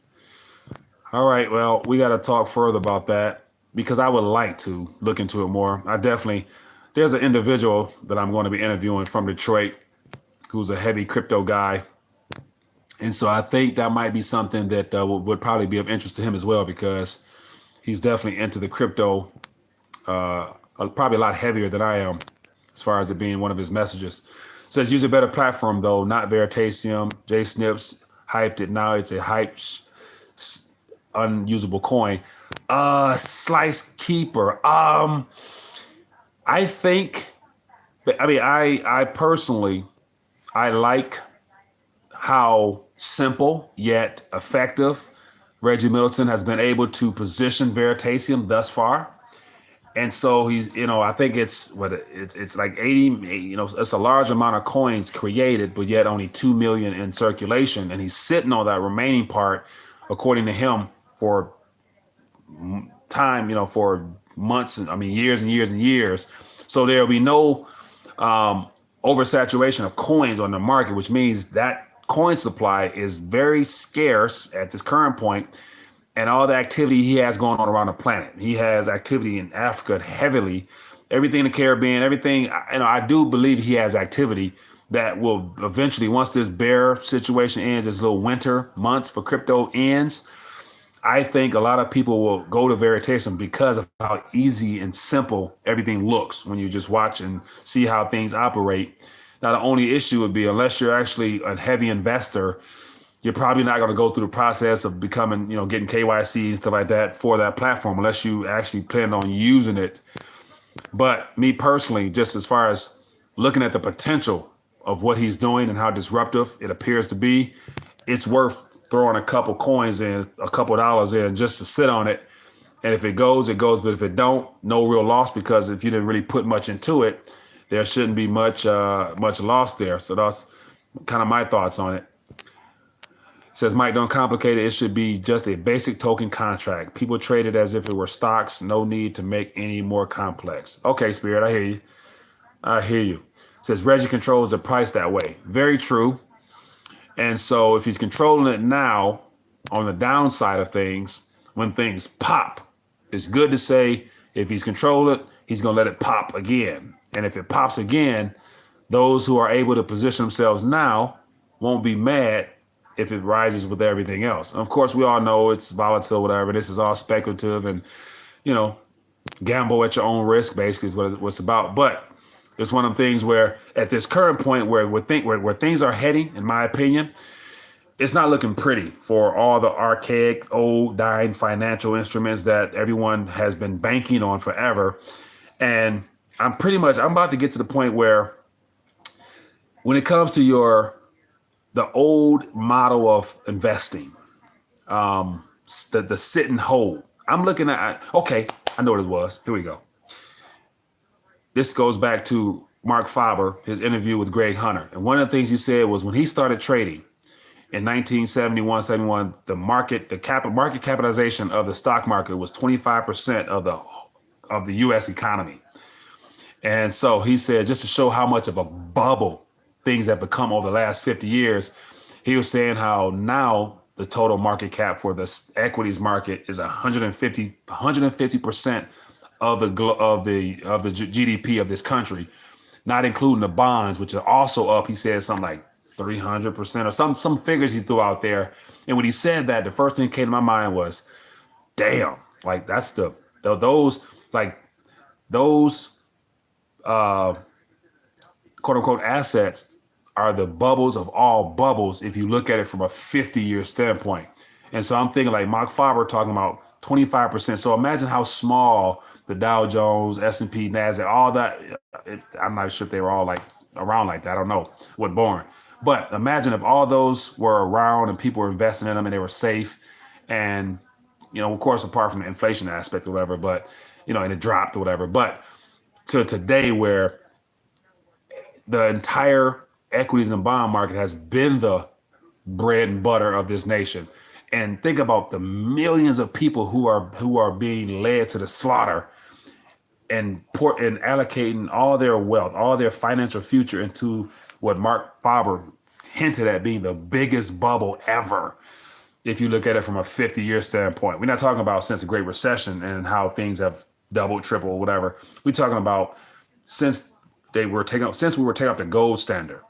All right. Well, we got to talk further about that, because I would like to look into it more. There's an individual that I'm going to be interviewing from Detroit who's a heavy crypto guy. And so I think that might be something that would probably be of interest to him as well, because he's definitely into the crypto, probably a lot heavier than I am, as far as it being one of his messages. It says, use a better platform, though, not Veritasium. Jay Snips hyped it. Now it's a hype, unusable coin. Slice Keeper. I personally, I like how simple yet effective Reggie Middleton has been able to position Veritasium thus far. And so he's, I think it's like 80, it's a large amount of coins created, but yet only 2 million in circulation. And he's sitting on that remaining part, according to him, for time, for months, years and years and years. So there'll be no oversaturation of coins on the market, which means that coin supply is very scarce at this current point, and all the activity he has going on around the planet. He has activity in Africa heavily, everything in the Caribbean, everything. I do believe he has activity that will eventually, once this bear situation ends, this little winter months for crypto ends, I think a lot of people will go to Veritasium because of how easy and simple everything looks when you just watch and see how things operate. Now, the only issue would be, unless you're actually a heavy investor, you're probably not going to go through the process of becoming, getting KYC and stuff like that for that platform, unless you actually plan on using it. But me personally, just as far as looking at the potential of what he's doing and how disruptive it appears to be, it's worth throwing a couple coins in, a couple dollars in, just to sit on it. And if it goes, it goes. But if it don't, no real loss, because if you didn't really put much into it, there shouldn't be much loss there. So that's kind of my thoughts on it. It says, Mike, don't complicate it. It should be just a basic token contract. People trade it as if it were stocks. No need to make any more complex. Okay, Spirit, I hear you. I hear you. It says Reggie controls the price that way. Very true. And so if he's controlling it now, on the downside of things, when things pop, it's good to say if he's controlling it, he's going to let it pop again. And if it pops again, those who are able to position themselves now won't be mad if it rises with everything else. And of course, we all know it's volatile, whatever. This is all speculative and, gamble at your own risk, basically, is what it's about. But it's one of the things where at this current point where things are heading, in my opinion, it's not looking pretty for all the archaic, old, dying financial instruments that everyone has been banking on forever. And I'm about to get to the point where when it comes to the old model of investing, the sit and hold, I'm looking at, okay, I know what it was. Here we go. This goes back to Mark Faber, his interview with Greg Hunter. And one of the things he said was when he started trading in 1971, the market capitalization of the stock market was 25% of the U.S. economy. And so he said, just to show how much of a bubble things have become over the last 50 years, he was saying how now the total market cap for the equities market is 150% of the GDP of this country, not including the bonds, which are also up. He said something like 300% or some figures he threw out there. And when he said that, the first thing that came to my mind was, damn, like that's those quote unquote assets are the bubbles of all bubbles if you look at it from a 50-year standpoint. And so I'm thinking like Mark Faber talking about 25%. So imagine how small the Dow Jones, S&P, NASDAQ, all that. I'm not sure if they were all like around like that. I don't know what born. But imagine if all those were around and people were investing in them and they were safe. And, of course, apart from the inflation aspect or whatever, but, and it dropped or whatever. But to today where the entire equities and bond market has been the bread and butter of this nation. And think about the millions of people who are being led to the slaughter and allocating all their wealth, all their financial future into what Mark Faber hinted at being the biggest bubble ever. If you look at it from a 50-year standpoint, we're not talking about since the Great Recession and how things have doubled, tripled, whatever. We're talking about since we were taking up the gold standard.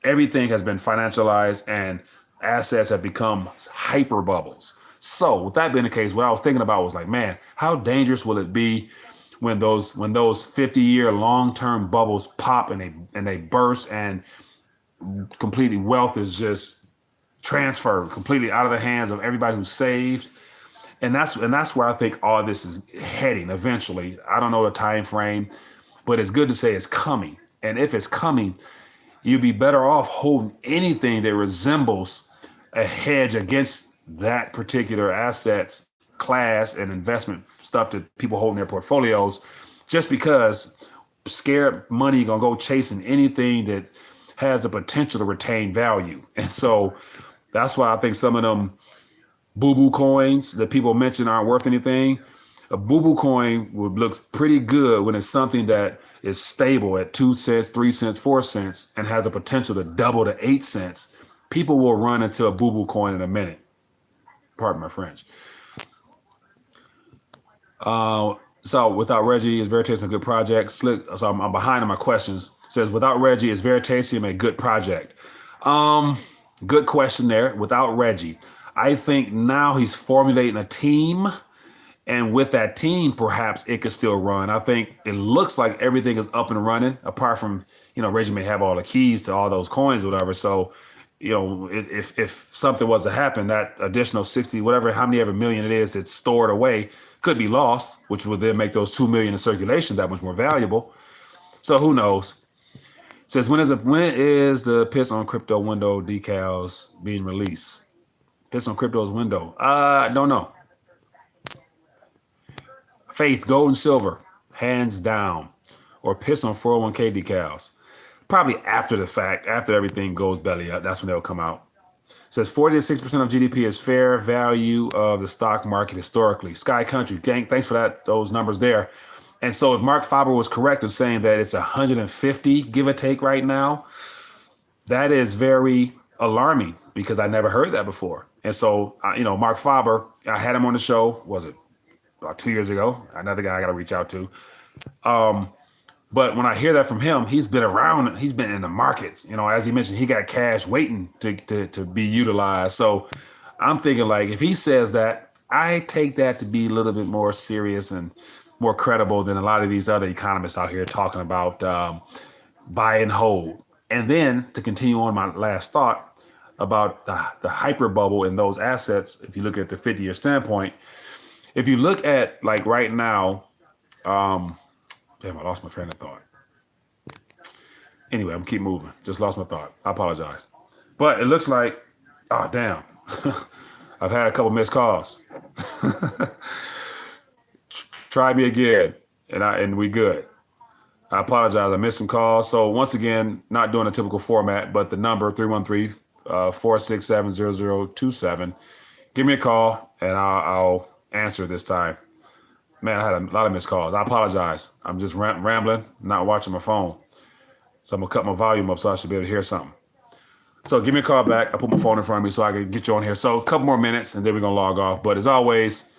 Everything has been financialized and assets have become hyper bubbles. So with that being the case, what I was thinking about was like, man, how dangerous will it be when those 50-year long-term bubbles pop and they burst and completely wealth is just transferred completely out of the hands of everybody who saved. And that's where I think all this is heading eventually. I don't know the time frame, but it's good to say it's coming. And if it's coming, you'd be better off holding anything that resembles a hedge against that particular assets class and investment stuff that people hold in their portfolios, just because scared money gonna go chasing anything that has the potential to retain value. And so that's why I think some of them boo-boo coins that people mention aren't worth anything. A boo-boo coin looks pretty good when it's something that is stable at 2 cents, 3 cents, 4 cents, and has a potential to double to 8 cents. People will run into a boo-boo coin in a minute. Pardon my French. So without Reggie, is Veritasium a good project? Slick. So I'm behind on my questions. It says without Reggie, is Veritasium a good project? Good question there. Without Reggie, I think now he's formulating a team, and with that team, perhaps it could still run. I think it looks like everything is up and running, apart from, Reggie may have all the keys to all those coins or whatever. So, if something was to happen, that additional 60, whatever, how many ever million it is that's stored away could be lost, which would then make those 2 million in circulation that much more valuable. So who knows? It says, when is the Piss on Crypto window decals being released? Piss on Crypto's window. I don't know. Faith, gold and silver, hands down. Or piss on 401k decals. Probably after the fact, after everything goes belly up, that's when they'll come out. It says 40 to 6% of GDP is fair value of the stock market historically. Sky Country, thanks for those numbers there. And so if Mark Faber was correct in saying that it's 150, give or take right now, that is very alarming because I never heard that before. And so, Mark Faber, I had him on the show, was it about 2 years ago? Another guy I got to reach out to. But when I hear that from him, he's been around, he's been in the markets. As he mentioned, he got cash waiting to be utilized. So I'm thinking, like, if he says that, I take that to be a little bit more serious and more credible than a lot of these other economists out here talking about buy and hold. And then to continue on my last thought about the hyper bubble in those assets, if you look at the 50-year standpoint, if you look at, like, right now, damn, I lost my train of thought. Anyway, I'm keep moving. Just lost my thought. I apologize. But it looks like, oh, damn. I've had a couple missed calls. Try me again, and we good. I apologize. I missed some calls. So once again, not doing a typical format, but the number 313-467-0027. Give me a call, and I'll answer this time. Man, I had a lot of missed calls. I apologize. I'm just rambling, not watching my phone. So I'm going to cut my volume up so I should be able to hear something. So give me a call back. I put my phone in front of me so I can get you on here. So a couple more minutes, and then we're going to log off. But as always,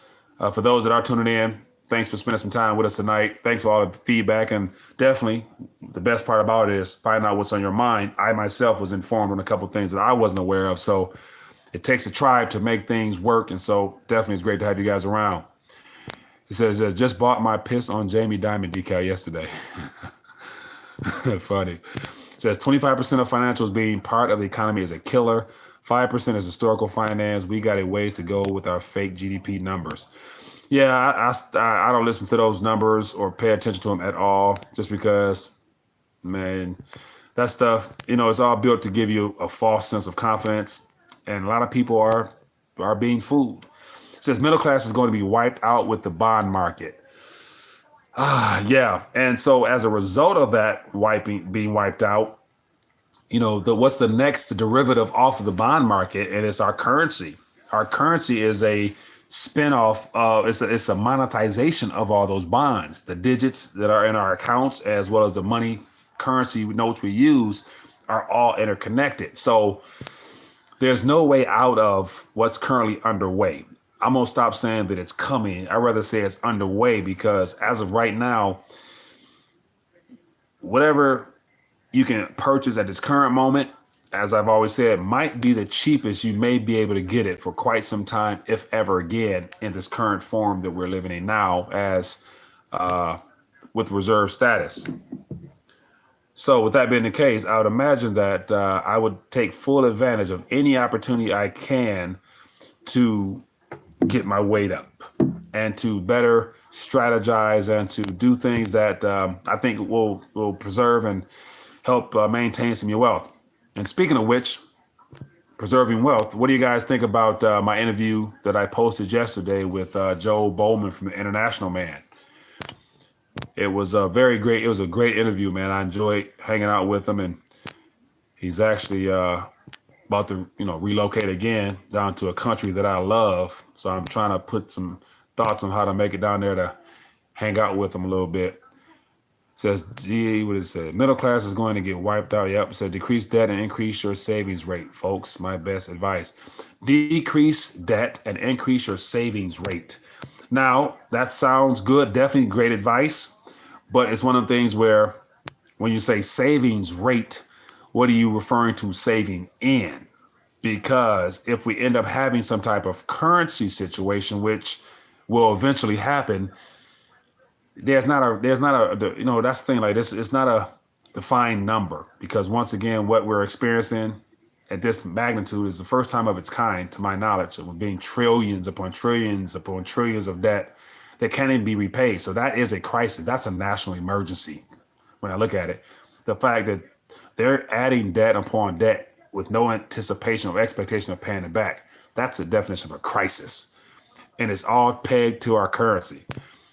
for those that are tuning in, thanks for spending some time with us tonight. Thanks for all the feedback. And definitely the best part about it is find out what's on your mind. I myself was informed on a couple of things that I wasn't aware of. So it takes a tribe to make things work. And so definitely it's great to have you guys around. It says, just bought my piss on Jamie Dimon decal yesterday. Funny. It says 25% of financials being part of the economy is a killer. 5% is historical finance. We got a ways to go with our fake GDP numbers. Yeah, I don't listen to those numbers or pay attention to them at all, just because, man, that stuff, it's all built to give you a false sense of confidence. And a lot of people are being fooled. It says middle class is going to be wiped out with the bond market. Yeah. And so as a result of that being wiped out, what's the next derivative off of the bond market? And it's our currency. Our currency is a spinoff of, it's a monetization of all those bonds. The digits that are in our accounts, as well as the money currency notes we use, are all interconnected. So there's no way out of what's currently underway. I'm going to stop saying that it's coming. I'd rather say it's underway, because as of right now, whatever you can purchase at this current moment, as I've always said, might be the cheapest you may be able to get it for quite some time, if ever again, in this current form that we're living in now, as with reserve status. So with that being the case, I would imagine that I would take full advantage of any opportunity I can to get my weight up and to better strategize and to do things that I think will preserve and help maintain some of your wealth. And speaking of which, preserving wealth, what do you guys think about my interview that I posted yesterday with Joe Bowman from the International Man? It was a great interview, man. I enjoyed hanging out with him, and he's actually about to, relocate again down to a country that I love. So I'm trying to put some thoughts on how to make it down there to hang out with him a little bit. Says, what it say? Middle class is going to get wiped out. Yep. It says decrease debt and increase your savings rate, folks. My best advice. Decrease debt and increase your savings rate. Now, that sounds good. Definitely great advice. But it's one of the things where when you say savings rate, what are you referring to saving in? Because if we end up having some type of currency situation, which will eventually happen, there's not a, that's the thing, like this, it's not a defined number, because once again, what we're experiencing at this magnitude is the first time of its kind, to my knowledge, of being trillions upon trillions upon trillions of debt that can't even be repaid. So that is a crisis. That's a national emergency. When I look at it, the fact that they're adding debt upon debt with no anticipation or expectation of paying it back, that's the definition of a crisis. And it's all pegged to our currency.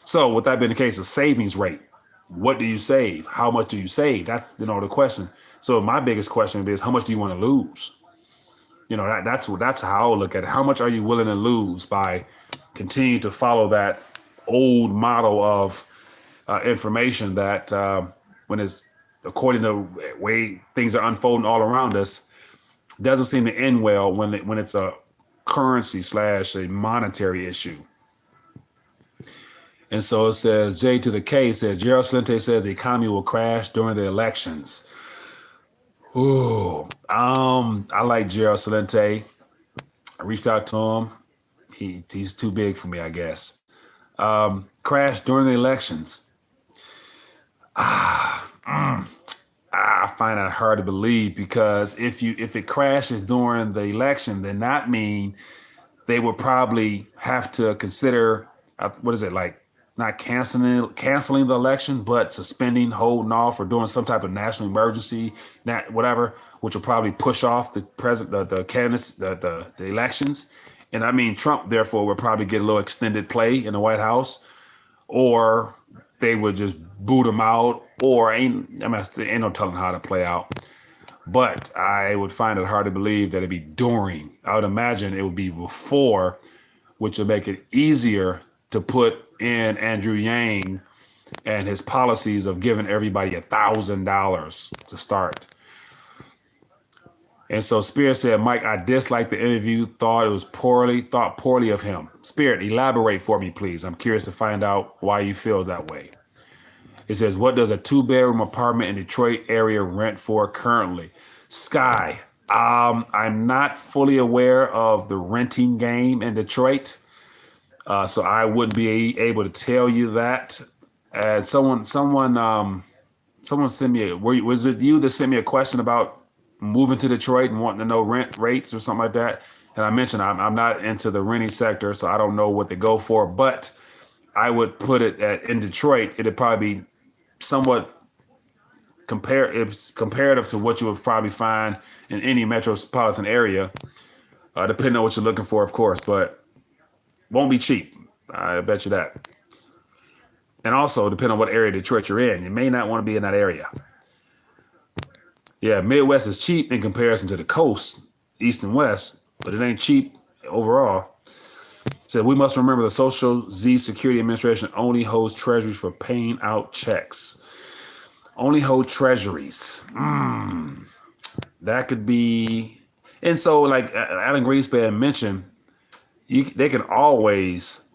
So with that being the case, a savings rate, what do you save? How much do you save? That's, the question. So my biggest question is, how much do you want to lose? That's how I look at it. How much are you willing to lose by continuing to follow that old model of information that when it's according to the way things are unfolding all around us, doesn't seem to end well when it's a currency / a monetary issue. And so it says, J to the K says, Gerald Salente says the economy will crash during the elections. Ooh, I like Gerald Salente. I reached out to him. He's too big for me, I guess. Crash during the elections. I find that hard to believe, because if it crashes during the election, then that means they would probably have to consider not canceling the election, but suspending, holding off, or doing some type of national emergency, whatever, which will probably push off the candidates, the elections. And I mean, Trump, therefore, would probably get a little extended play in the White House, or they would just boot him out, or ain't no telling how to play out. But I would find it hard to believe that it'd be during. I would imagine it would be before, which would make it easier to put in Andrew Yang and his policies of giving everybody $1,000 to start. And so Spirit said, Mike, I disliked the interview, thought poorly of him. Spirit, elaborate for me, please. I'm curious to find out why you feel that way. It says, what does a 2-bedroom apartment in Detroit area rent for currently? Sky, I'm not fully aware of the renting game in Detroit. So I wouldn't be able to tell you that. Someone sent me was it you that sent me a question about moving to Detroit and wanting to know rent rates or something like that? And I mentioned I'm not into the renting sector, so I don't know what they go for, but I would put it in Detroit, it'd probably be somewhat comparative to what you would probably find in any metropolitan area, depending on what you're looking for, of course, but won't be cheap. I bet you that. And also, depending on what area of Detroit you're in, you may not want to be in that area. Yeah, Midwest is cheap in comparison to the coast, East and West, but it ain't cheap overall. So we must remember the Social Z Security Administration only holds treasuries for paying out checks. Only hold treasuries. That could be. And so, like Alan Greenspan mentioned, they can always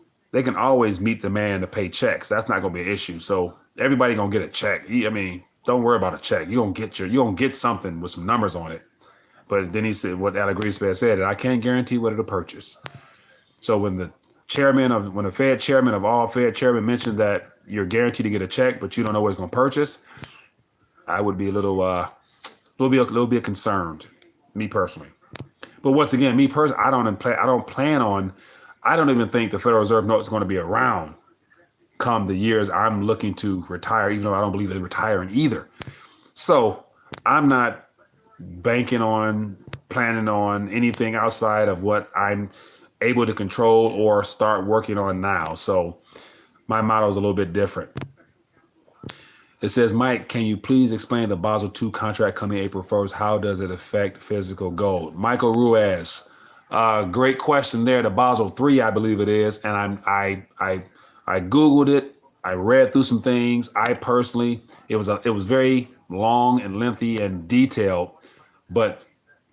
meet demand to pay checks. That's not going to be an issue. So everybody going to get a check. I mean, don't worry about a check. You're going to get something with some numbers on it. But then he said what Alan Greenspan said, that I can't guarantee what it'll purchase. So when the Fed chairman of all Fed chairmen mentioned that you're guaranteed to get a check, but you don't know what it's going to purchase, I would be a little bit concerned, me personally. But once again, me personally, I don't even think the Federal Reserve note is going to be around come the years I'm looking to retire, even though I don't believe in retiring either. So I'm not planning on anything outside of what I'm able to control or start working on now. So my model is a little bit different. It says, Mike, can you please explain the Basel II contract coming April 1st? How does it affect physical gold? Michael Ruiz, great question there. The Basel III, I believe it is. And I Googled it. I read through some things. I personally, it was very long and lengthy and detailed. But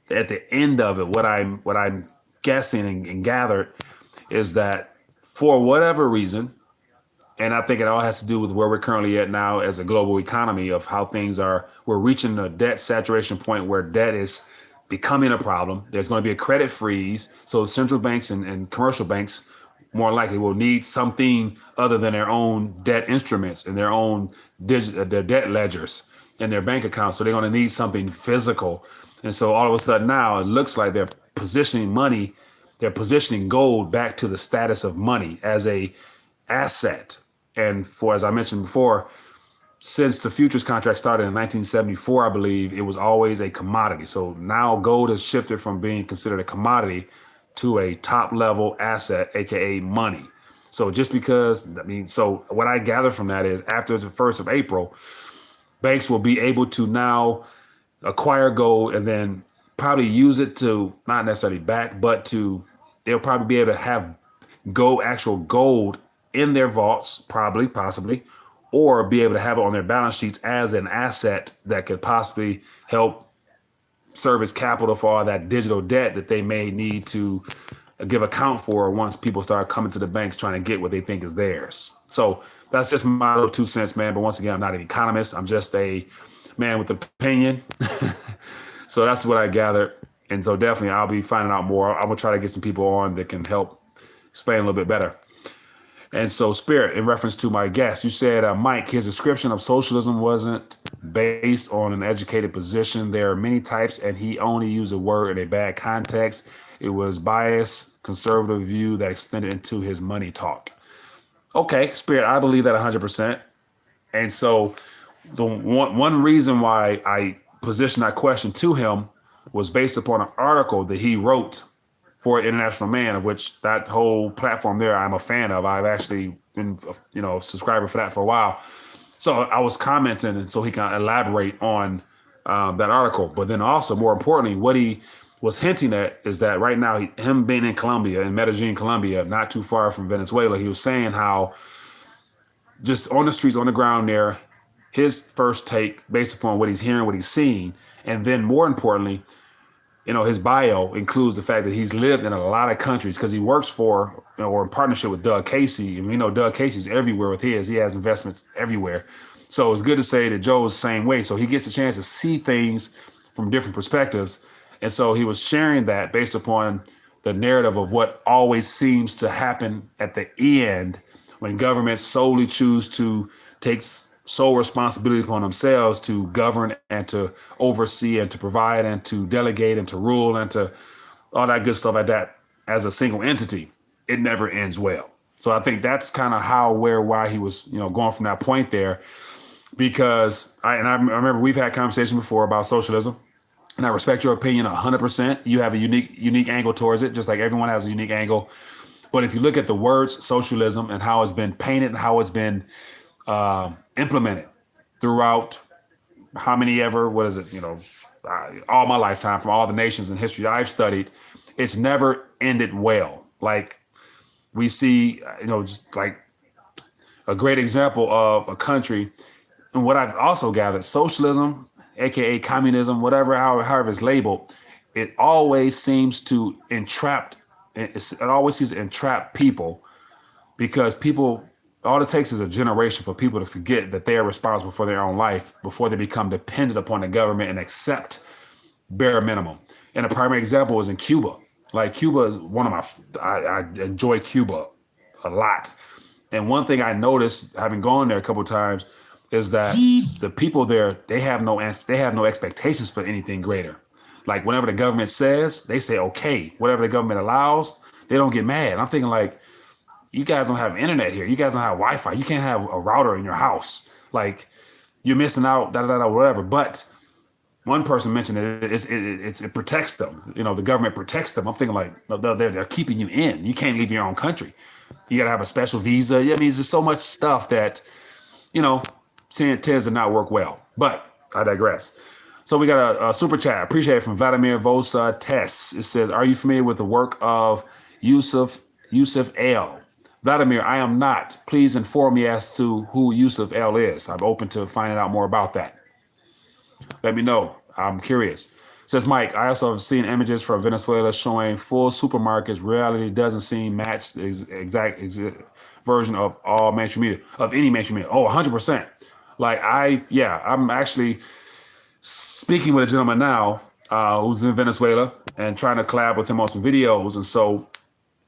at the end of it, what I'm guessing and gathered is that for whatever reason, and I think it all has to do with where we're currently at now as a global economy of how things are. We're reaching a debt saturation point where debt is becoming a problem. There's going to be a credit freeze. So central banks and commercial banks more likely will need something other than their own debt instruments and their own their debt ledgers and their bank accounts. So they're going to need something physical. And so all of a sudden now it looks like they're positioning money, they're positioning gold back to the status of money as a asset. And for, as I mentioned before, since the futures contract started in 1974, I believe it was always a commodity. So now gold has shifted from being considered a commodity to a top level asset, AKA money. So just because, so what I gather from that is after the 1st of April, banks will be able to now acquire gold and then probably use it to not necessarily back, but they'll probably be able to have actual gold in their vaults, possibly, or be able to have it on their balance sheets as an asset that could possibly help serve as capital for all that digital debt that they may need to give account for once people start coming to the banks trying to get what they think is theirs. So that's just my little 2 cents, man. But once again, I'm not an economist. I'm just a man with opinion. So that's what I gathered. And so definitely I'll be finding out more. I'm going to try to get some people on that can help explain a little bit better. And so, Spirit, in reference to my guest, you said, Mike, his description of socialism wasn't based on an educated position. There are many types, and he only used a word in a bad context. It was biased, conservative view that extended into his money talk. Okay, Spirit, I believe that 100%. And so the one reason why I positioned that question to him was based upon an article that he wrote for International Man, of which that whole platform there I'm a fan of. I've actually been, a subscriber for that for a while. So I was commenting, and so he can elaborate on that article. But then also, more importantly, what he was hinting at is that right now, him being in Colombia, in Medellin, Colombia, not too far from Venezuela, he was saying how just on the streets, on the ground there, his first take based upon what he's hearing, what he's seeing, and then more importantly, his bio includes the fact that he's lived in a lot of countries because he works for, or in partnership with Doug Casey. And we know Doug Casey's everywhere with his. He has investments everywhere. So it's good to say that Joe's the same way. So he gets a chance to see things from different perspectives. And so he was sharing that based upon the narrative of what always seems to happen at the end when governments solely choose to take sole responsibility upon themselves to govern and to oversee and to provide and to delegate and to rule and to all that good stuff like that as a single entity. It never ends well. So I think that's kind of why he was, going from that point there, because I remember we've had conversations before about socialism, and I respect your opinion 100%. You have a unique angle towards it, just like everyone has a unique angle. But if you look at the words socialism and how it's been painted and how it's been implemented throughout all my lifetime, from all the nations in history I've studied, it's never ended well. Like we see, just like a great example of a country. And what I've also gathered, socialism, AKA communism, however it's labeled, it always seems to entrap people, because all it takes is a generation for people to forget that they are responsible for their own life before they become dependent upon the government and accept bare minimum. And a primary example is in Cuba. Like Cuba is I enjoy Cuba a lot. And one thing I noticed having gone there a couple of times is that the people there, they have no expectations for anything greater. Like whenever the government says, they say, okay, whatever the government allows, they don't get mad. I'm thinking like, you guys don't have internet here. You guys don't have Wi-Fi. You can't have a router in your house. Like you're missing out, whatever. But one person mentioned it protects them. The government protects them. I'm thinking like, no, they're keeping you in. You can't leave your own country. You got to have a special visa. I mean, there's so much stuff that, tends to not work well. But I digress. So we got a super chat. Appreciate it from Vladimir Vosa Tess. It says, are you familiar with the work of Yusuf El? Vladimir, I am not. Please inform me as to who Yusuf El is. I'm open to finding out more about that. Let me know. I'm curious. Says Mike, I also have seen images from Venezuela showing full supermarkets. Reality doesn't seem match the exact version of all mainstream media, of any mainstream media. Oh, 100%. Like I'm actually speaking with a gentleman now who's in Venezuela and trying to collab with him on some videos. And so,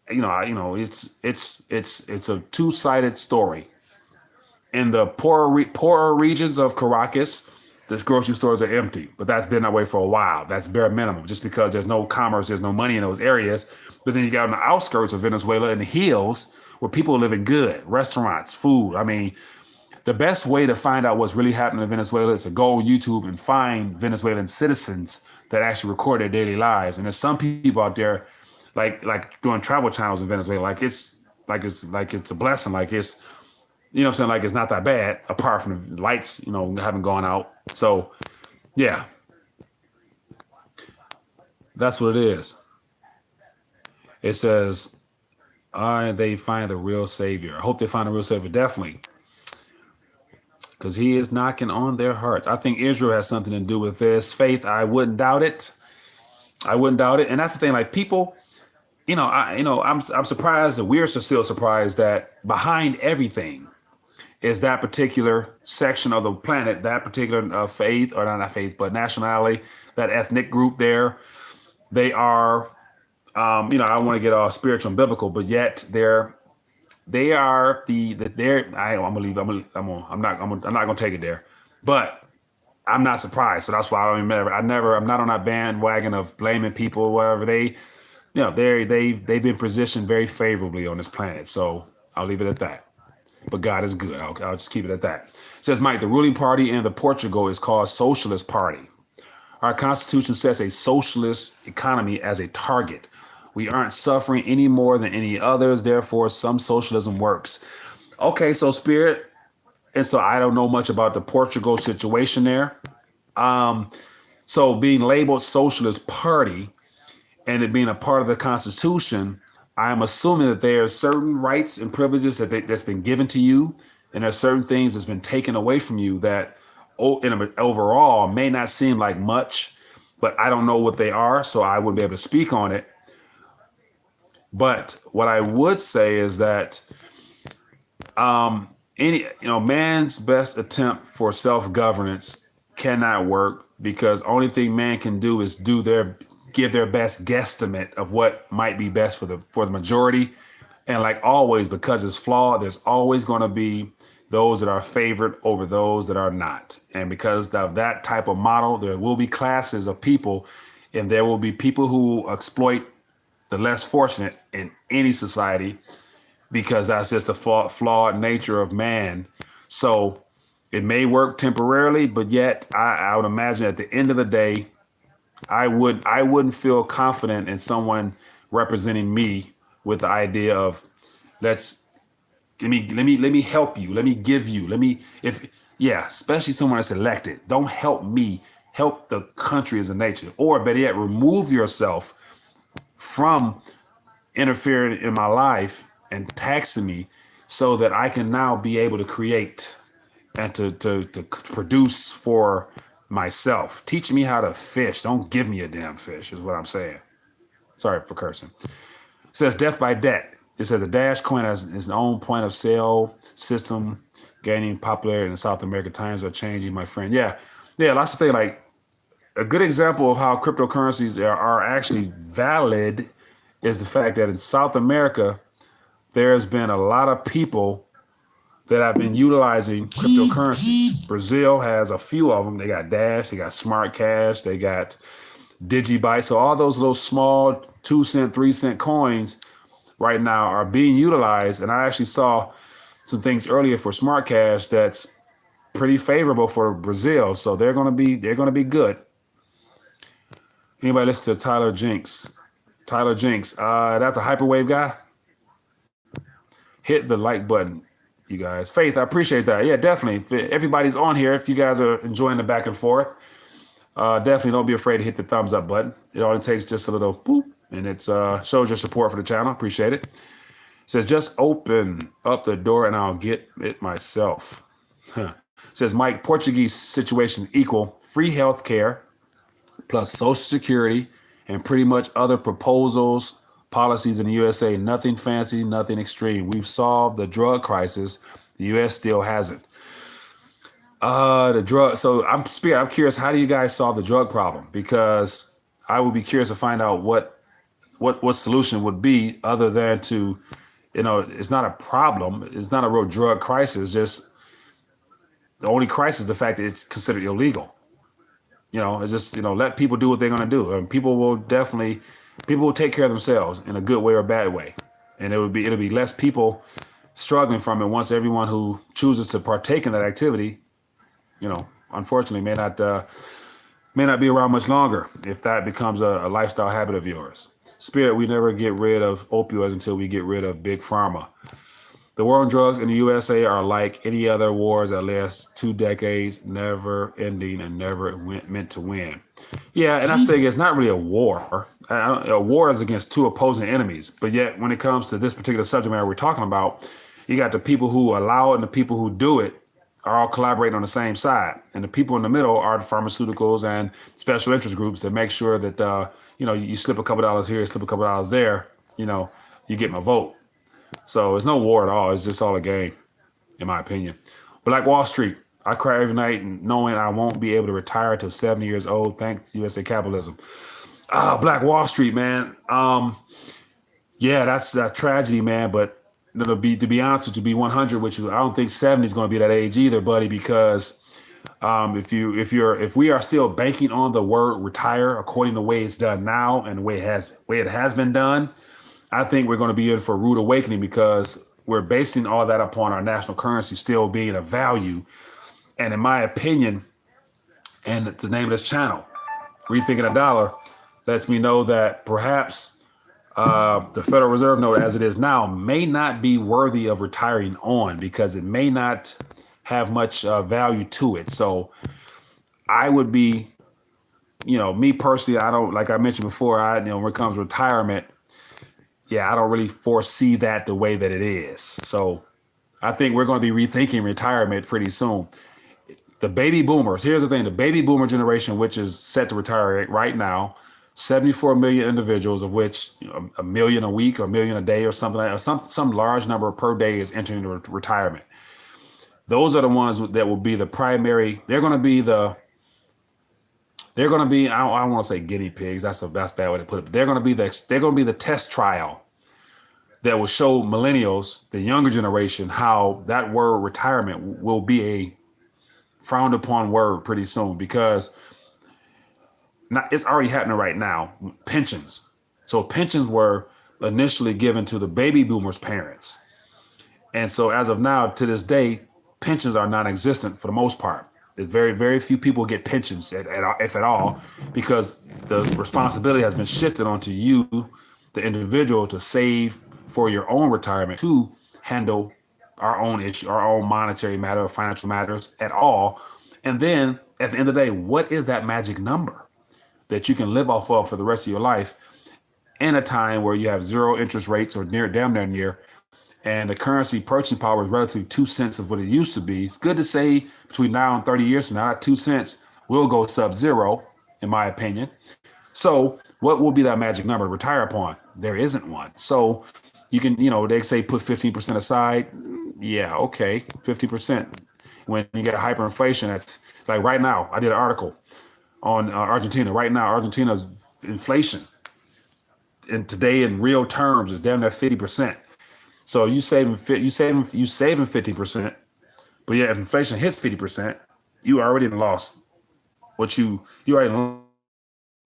it's a two-sided story. In the poorer regions of Caracas, the grocery stores are empty, but that's been that way for a while. That's bare minimum, just because there's no commerce, there's no money in those areas. But then you got on the outskirts of Venezuela in the hills where people are living good, restaurants, food. I mean, the best way to find out what's really happening in Venezuela is to go on YouTube and find Venezuelan citizens that actually record their daily lives. And there's some people out there like doing travel channels in Venezuela. It's a blessing. Like it's, you know what I'm saying? Like it's not that bad apart from the lights, haven't gone out. So yeah, that's what it is. It says, they find the real savior. I hope they find the real savior. Definitely. Because he is knocking on their hearts. I think Israel has something to do with this. Faith, I wouldn't doubt it. And that's the thing, like people, I'm surprised that we're still surprised that behind everything is that particular section of the planet, that particular faith, or not faith, but nationality, that ethnic group there. They are, I don't want to get all spiritual and biblical, but yet they are I'm not gonna take it there, but I'm not surprised. So that's why I don't remember. I'm not on that bandwagon of blaming people or whatever. They've been positioned very favorably on this planet. So I'll leave it at that. But God is good. I'll just keep it at that. It says Mike, the ruling party in the Portugal is called Socialist Party. Our Constitution sets a socialist economy as a target. We aren't suffering any more than any others. Therefore, some socialism works. Okay, so Spirit. And so I don't know much about the Portugal situation there. So being labeled Socialist Party and it being a part of the Constitution, I'm assuming that there are certain rights and privileges that's been given to you, and there are certain things that's been taken away from you that overall may not seem like much, but I don't know what they are, so I wouldn't be able to speak on it. But what I would say is that man's best attempt for self-governance cannot work, because only thing man can do is give their best guesstimate of what might be best for the majority. And like always, because it's flawed, there's always going to be those that are favored over those that are not. And because of that type of model, there will be classes of people, and there will be people who exploit the less fortunate in any society, because that's just the flawed nature of man. So it may work temporarily, but yet I would imagine at the end of the day, I wouldn't feel confident in someone representing me with the idea of let me help you, let me give you, especially someone that's elected. Don't help me, help the country as a nation, or better yet, remove yourself from interfering in my life and taxing me so that I can now be able to create and to produce for myself. Teach me how to fish. Don't give me a damn fish, is what I'm saying. Sorry for cursing. It says death by debt. It says the Dash coin has its own point of sale system gaining popularity in the South America. Times are changing, my friend. Yeah, lots of things. Like a good example of how cryptocurrencies are actually valid is the fact that in South America, there's been a lot of people that have been utilizing cryptocurrencies. Brazil has a few of them. They got Dash, they got Smart Cash, they got Digibyte. So all those little small 2 cent, 3 cent coins right now are being utilized. And I actually saw some things earlier for Smart Cash that's pretty favorable for Brazil. So they're gonna be good. Anybody listen to Tyler Jinks? That's a hyperwave guy. Hit the like button, you guys. Faith, I appreciate that. Yeah, definitely. If everybody's on here, if you guys are enjoying the back and forth, definitely don't be afraid to hit the thumbs up button. It only takes just a little boop, and it shows your support for the channel. Appreciate it. It says, just open up the door and I'll get it myself. It says, Mike, Portuguese situation equal free health care, plus Social Security and pretty much other proposals, policies in the USA. Nothing fancy, nothing extreme. We've solved the drug crisis. The US still hasn't. The drug. So I'm curious. How do you guys solve the drug problem? Because I would be curious to find out what solution would be other than to, it's not a problem. It's not a real drug crisis. Just the only crisis is the fact that it's considered illegal. It's just, let people do what they're going to do. And people will take care of themselves in a good way or a bad way. And it'll be less people struggling from it once everyone who chooses to partake in that activity, unfortunately may not be around much longer if that becomes a lifestyle habit of yours. Spirit, we never get rid of opioids until we get rid of big pharma. The war on drugs in the USA are like any other wars that last 2 decades, never ending and never meant to win. Yeah, and that's the thing. It's not really a war. A war is against two opposing enemies. But yet, when it comes to this particular subject matter we're talking about, you got the people who allow it and the people who do it are all collaborating on the same side. And the people in the middle are the pharmaceuticals and special interest groups that make sure that, you slip a couple dollars here, slip a couple dollars there, you get my vote. So it's no war at all. It's just all a game, in my opinion. Black Wall Street. I cry every night knowing I won't be able to retire till 70 years old. Thanks USA capitalism. Black Wall Street, man. Yeah, that's a tragedy, man. But to be honest with you, to be 100 with you, I don't think 70 is going to be that age either, buddy. Because if we are still banking on the word retire according to the way it's done now and the way it has been done, I think we're going to be in for a rude awakening because we're basing all that upon our national currency still being a value. And in my opinion, and the name of this channel, Rethinking the Dollar, lets me know that perhaps the Federal Reserve note as it is now may not be worthy of retiring on because it may not have much value to it. So I would be, me personally, I don't, like I mentioned before, when it comes to retirement, I don't really foresee that the way that it is. So I think we're going to be rethinking retirement pretty soon. The baby boomers, here's the thing, the baby boomer generation, which is set to retire right now, 74 million individuals, of which a million a week or a million a day or something like that, some large number per day is entering into retirement. Those are the ones that will be the primary. They're going to be, I don't want to say guinea pigs. That's a bad way to put it. But they're going to be the test trial that will show millennials, the younger generation, how that word retirement will be a frowned upon word pretty soon because it's already happening right now. Pensions. So pensions were initially given to the baby boomers' parents. And so as of now, to this day, pensions are non-existent for the most part. There's very, very few people get pensions, if at all, because the responsibility has been shifted onto you, the individual, to save for your own retirement, to handle our own issue, our own monetary matter or financial matters at all. And then at the end of the day, what is that magic number that you can live off of for the rest of your life in a time where you have zero interest rates or damn near, and the currency purchasing power is relatively 2 cents of what it used to be? It's good to say between now and 30 years from now, that 2 cents will go sub-zero, in my opinion. So what will be that magic number to retire upon? There isn't one. So you can, they say put 15% aside. Yeah, okay, 50%. When you get hyperinflation, that's like right now, I did an article on Argentina. Right now, Argentina's inflation and today in real terms is damn near 50%. So you saving 50%, but yeah, if inflation hits 50%, you already lost what you already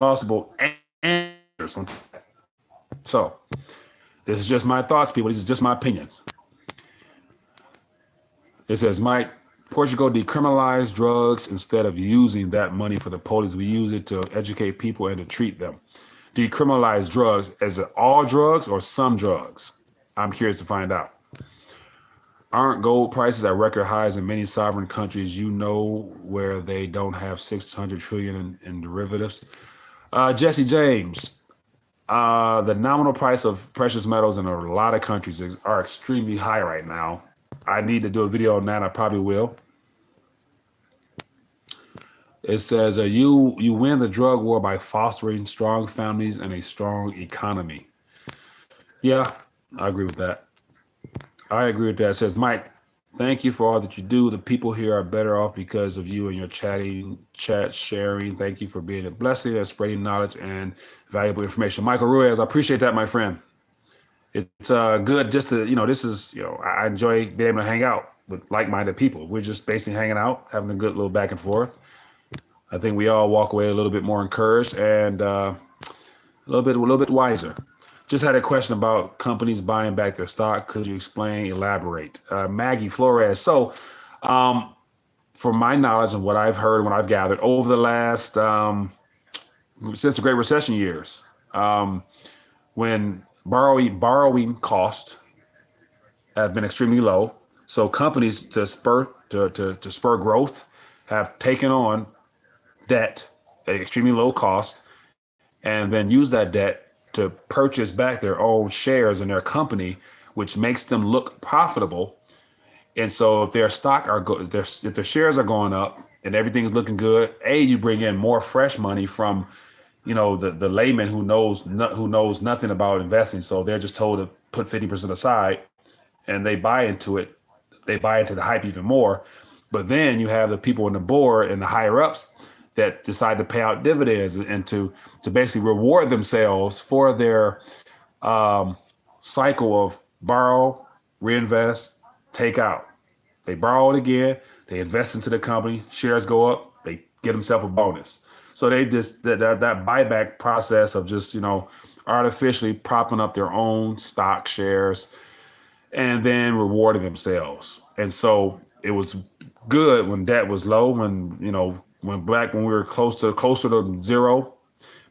lost about or something. So this is just my thoughts, people. These are just my opinions. It says, Mike, Portugal decriminalized drugs instead of using that money for the police. We use it to educate people and to treat them. Decriminalize drugs. Is it all drugs or some drugs? I'm curious to find out. Aren't gold prices at record highs in many sovereign countries, where they don't have 600 trillion in derivatives? Jesse James, the nominal price of precious metals in a lot of countries are extremely high right now. I need to do a video on that. I probably will. It says, you win the drug war by fostering strong families and a strong economy. Yeah, I agree with that. I agree with that. It says, Mike, thank you for all that you do. The people here are better off because of you and your chat sharing. Thank you for being a blessing and spreading knowledge and valuable information. Michael Ruiz, I appreciate that, my friend. It's good just to, this is, I enjoy being able to hang out with like-minded people. We're just basically hanging out, having a good little back and forth. I think we all walk away a little bit more encouraged and a little bit wiser. Just had a question about companies buying back their stock. Could you explain, elaborate? Maggie Flores. So, from my knowledge and what I've heard, what I've gathered over the last, since the Great Recession years, when borrowing costs have been extremely low, so companies to spur growth have taken on debt at extremely low cost, and then use that debt to purchase back their own shares in their company, which makes them look profitable. And so if their stock if their shares are going up and everything's looking good, you bring in more fresh money from, the layman who knows nothing about investing. So they're just told to put 50% aside, and they buy into it. They buy into the hype even more. But then you have the people on the board and the higher ups that decide to pay out dividends and to basically reward themselves for their cycle of borrow, reinvest, take out. They borrow it again, they invest into the company, shares go up, they get themselves a bonus. So they just that buyback process of just artificially propping up their own stock shares and then rewarding themselves. And so it was good when debt was low, when we were closer to zero,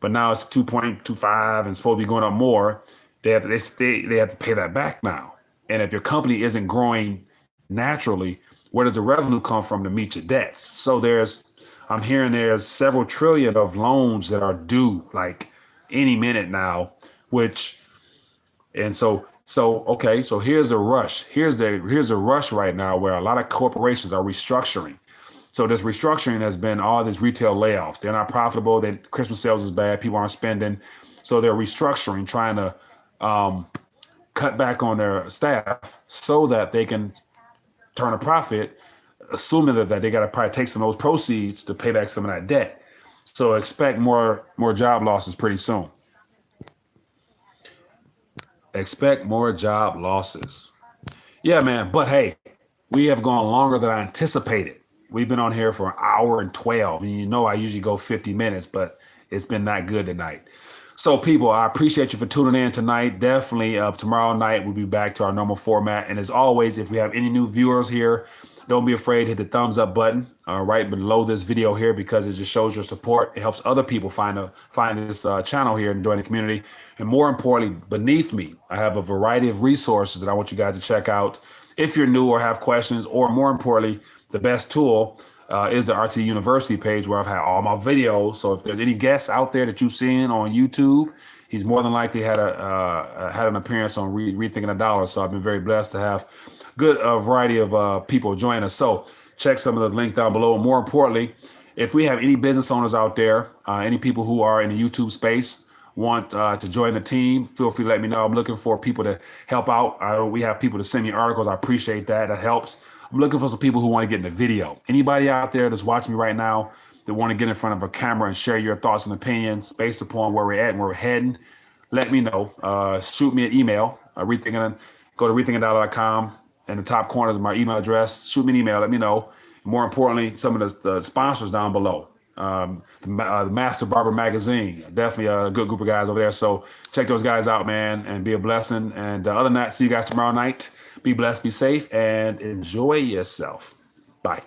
but now it's 2.25 and supposed to be going up more. They have to pay that back now. And if your company isn't growing naturally, where does the revenue come from to meet your debts? So I'm hearing there's several trillion of loans that are due like any minute now, so here's a rush. Here's a rush right now where a lot of corporations are restructuring. So this restructuring has been all these retail layoffs. They're not profitable. Christmas sales is bad. People aren't spending. So they're restructuring, trying to cut back on their staff so that they can turn a profit, assuming that they got to probably take some of those proceeds to pay back some of that debt. So expect more job losses pretty soon. Expect more job losses. Yeah, man. But hey, we have gone longer than I anticipated. We've been on here for an hour and 12. And I usually go 50 minutes, but it's been that good tonight. So people, I appreciate you for tuning in tonight. Definitely tomorrow night, we'll be back to our normal format. And as always, if we have any new viewers here, don't be afraid. Hit the thumbs up button right below this video here, because it just shows your support. It helps other people find this channel here and join the community. And more importantly, beneath me, I have a variety of resources that I want you guys to check out if you're new or have questions, or more importantly, the best tool is the RTD University page, where I've had all my videos. So if there's any guests out there that you've seen on YouTube, he's more than likely had an appearance on Rethinking the Dollar. So I've been very blessed to have good variety of people join us. So check some of the links down below. And more importantly, if we have any business owners out there, any people who are in the YouTube space, want to join the team, feel free to let me know. I'm looking for people to help out. We have people to send me articles. I appreciate that. That helps. I'm looking for some people who want to get in the video. Anybody out there that's watching me right now that want to get in front of a camera and share your thoughts and opinions based upon where we're at and where we're heading, let me know. Shoot me an email. Go to rethinkingthedollar.com. In the top corner is my email address. Shoot me an email. Let me know. More importantly, some of the sponsors down below. The Masterbarber magazine, definitely a good group of guys over there. So check those guys out, man, and be a blessing. And other than that, see you guys tomorrow night. Be blessed, be safe, and enjoy yourself. Bye.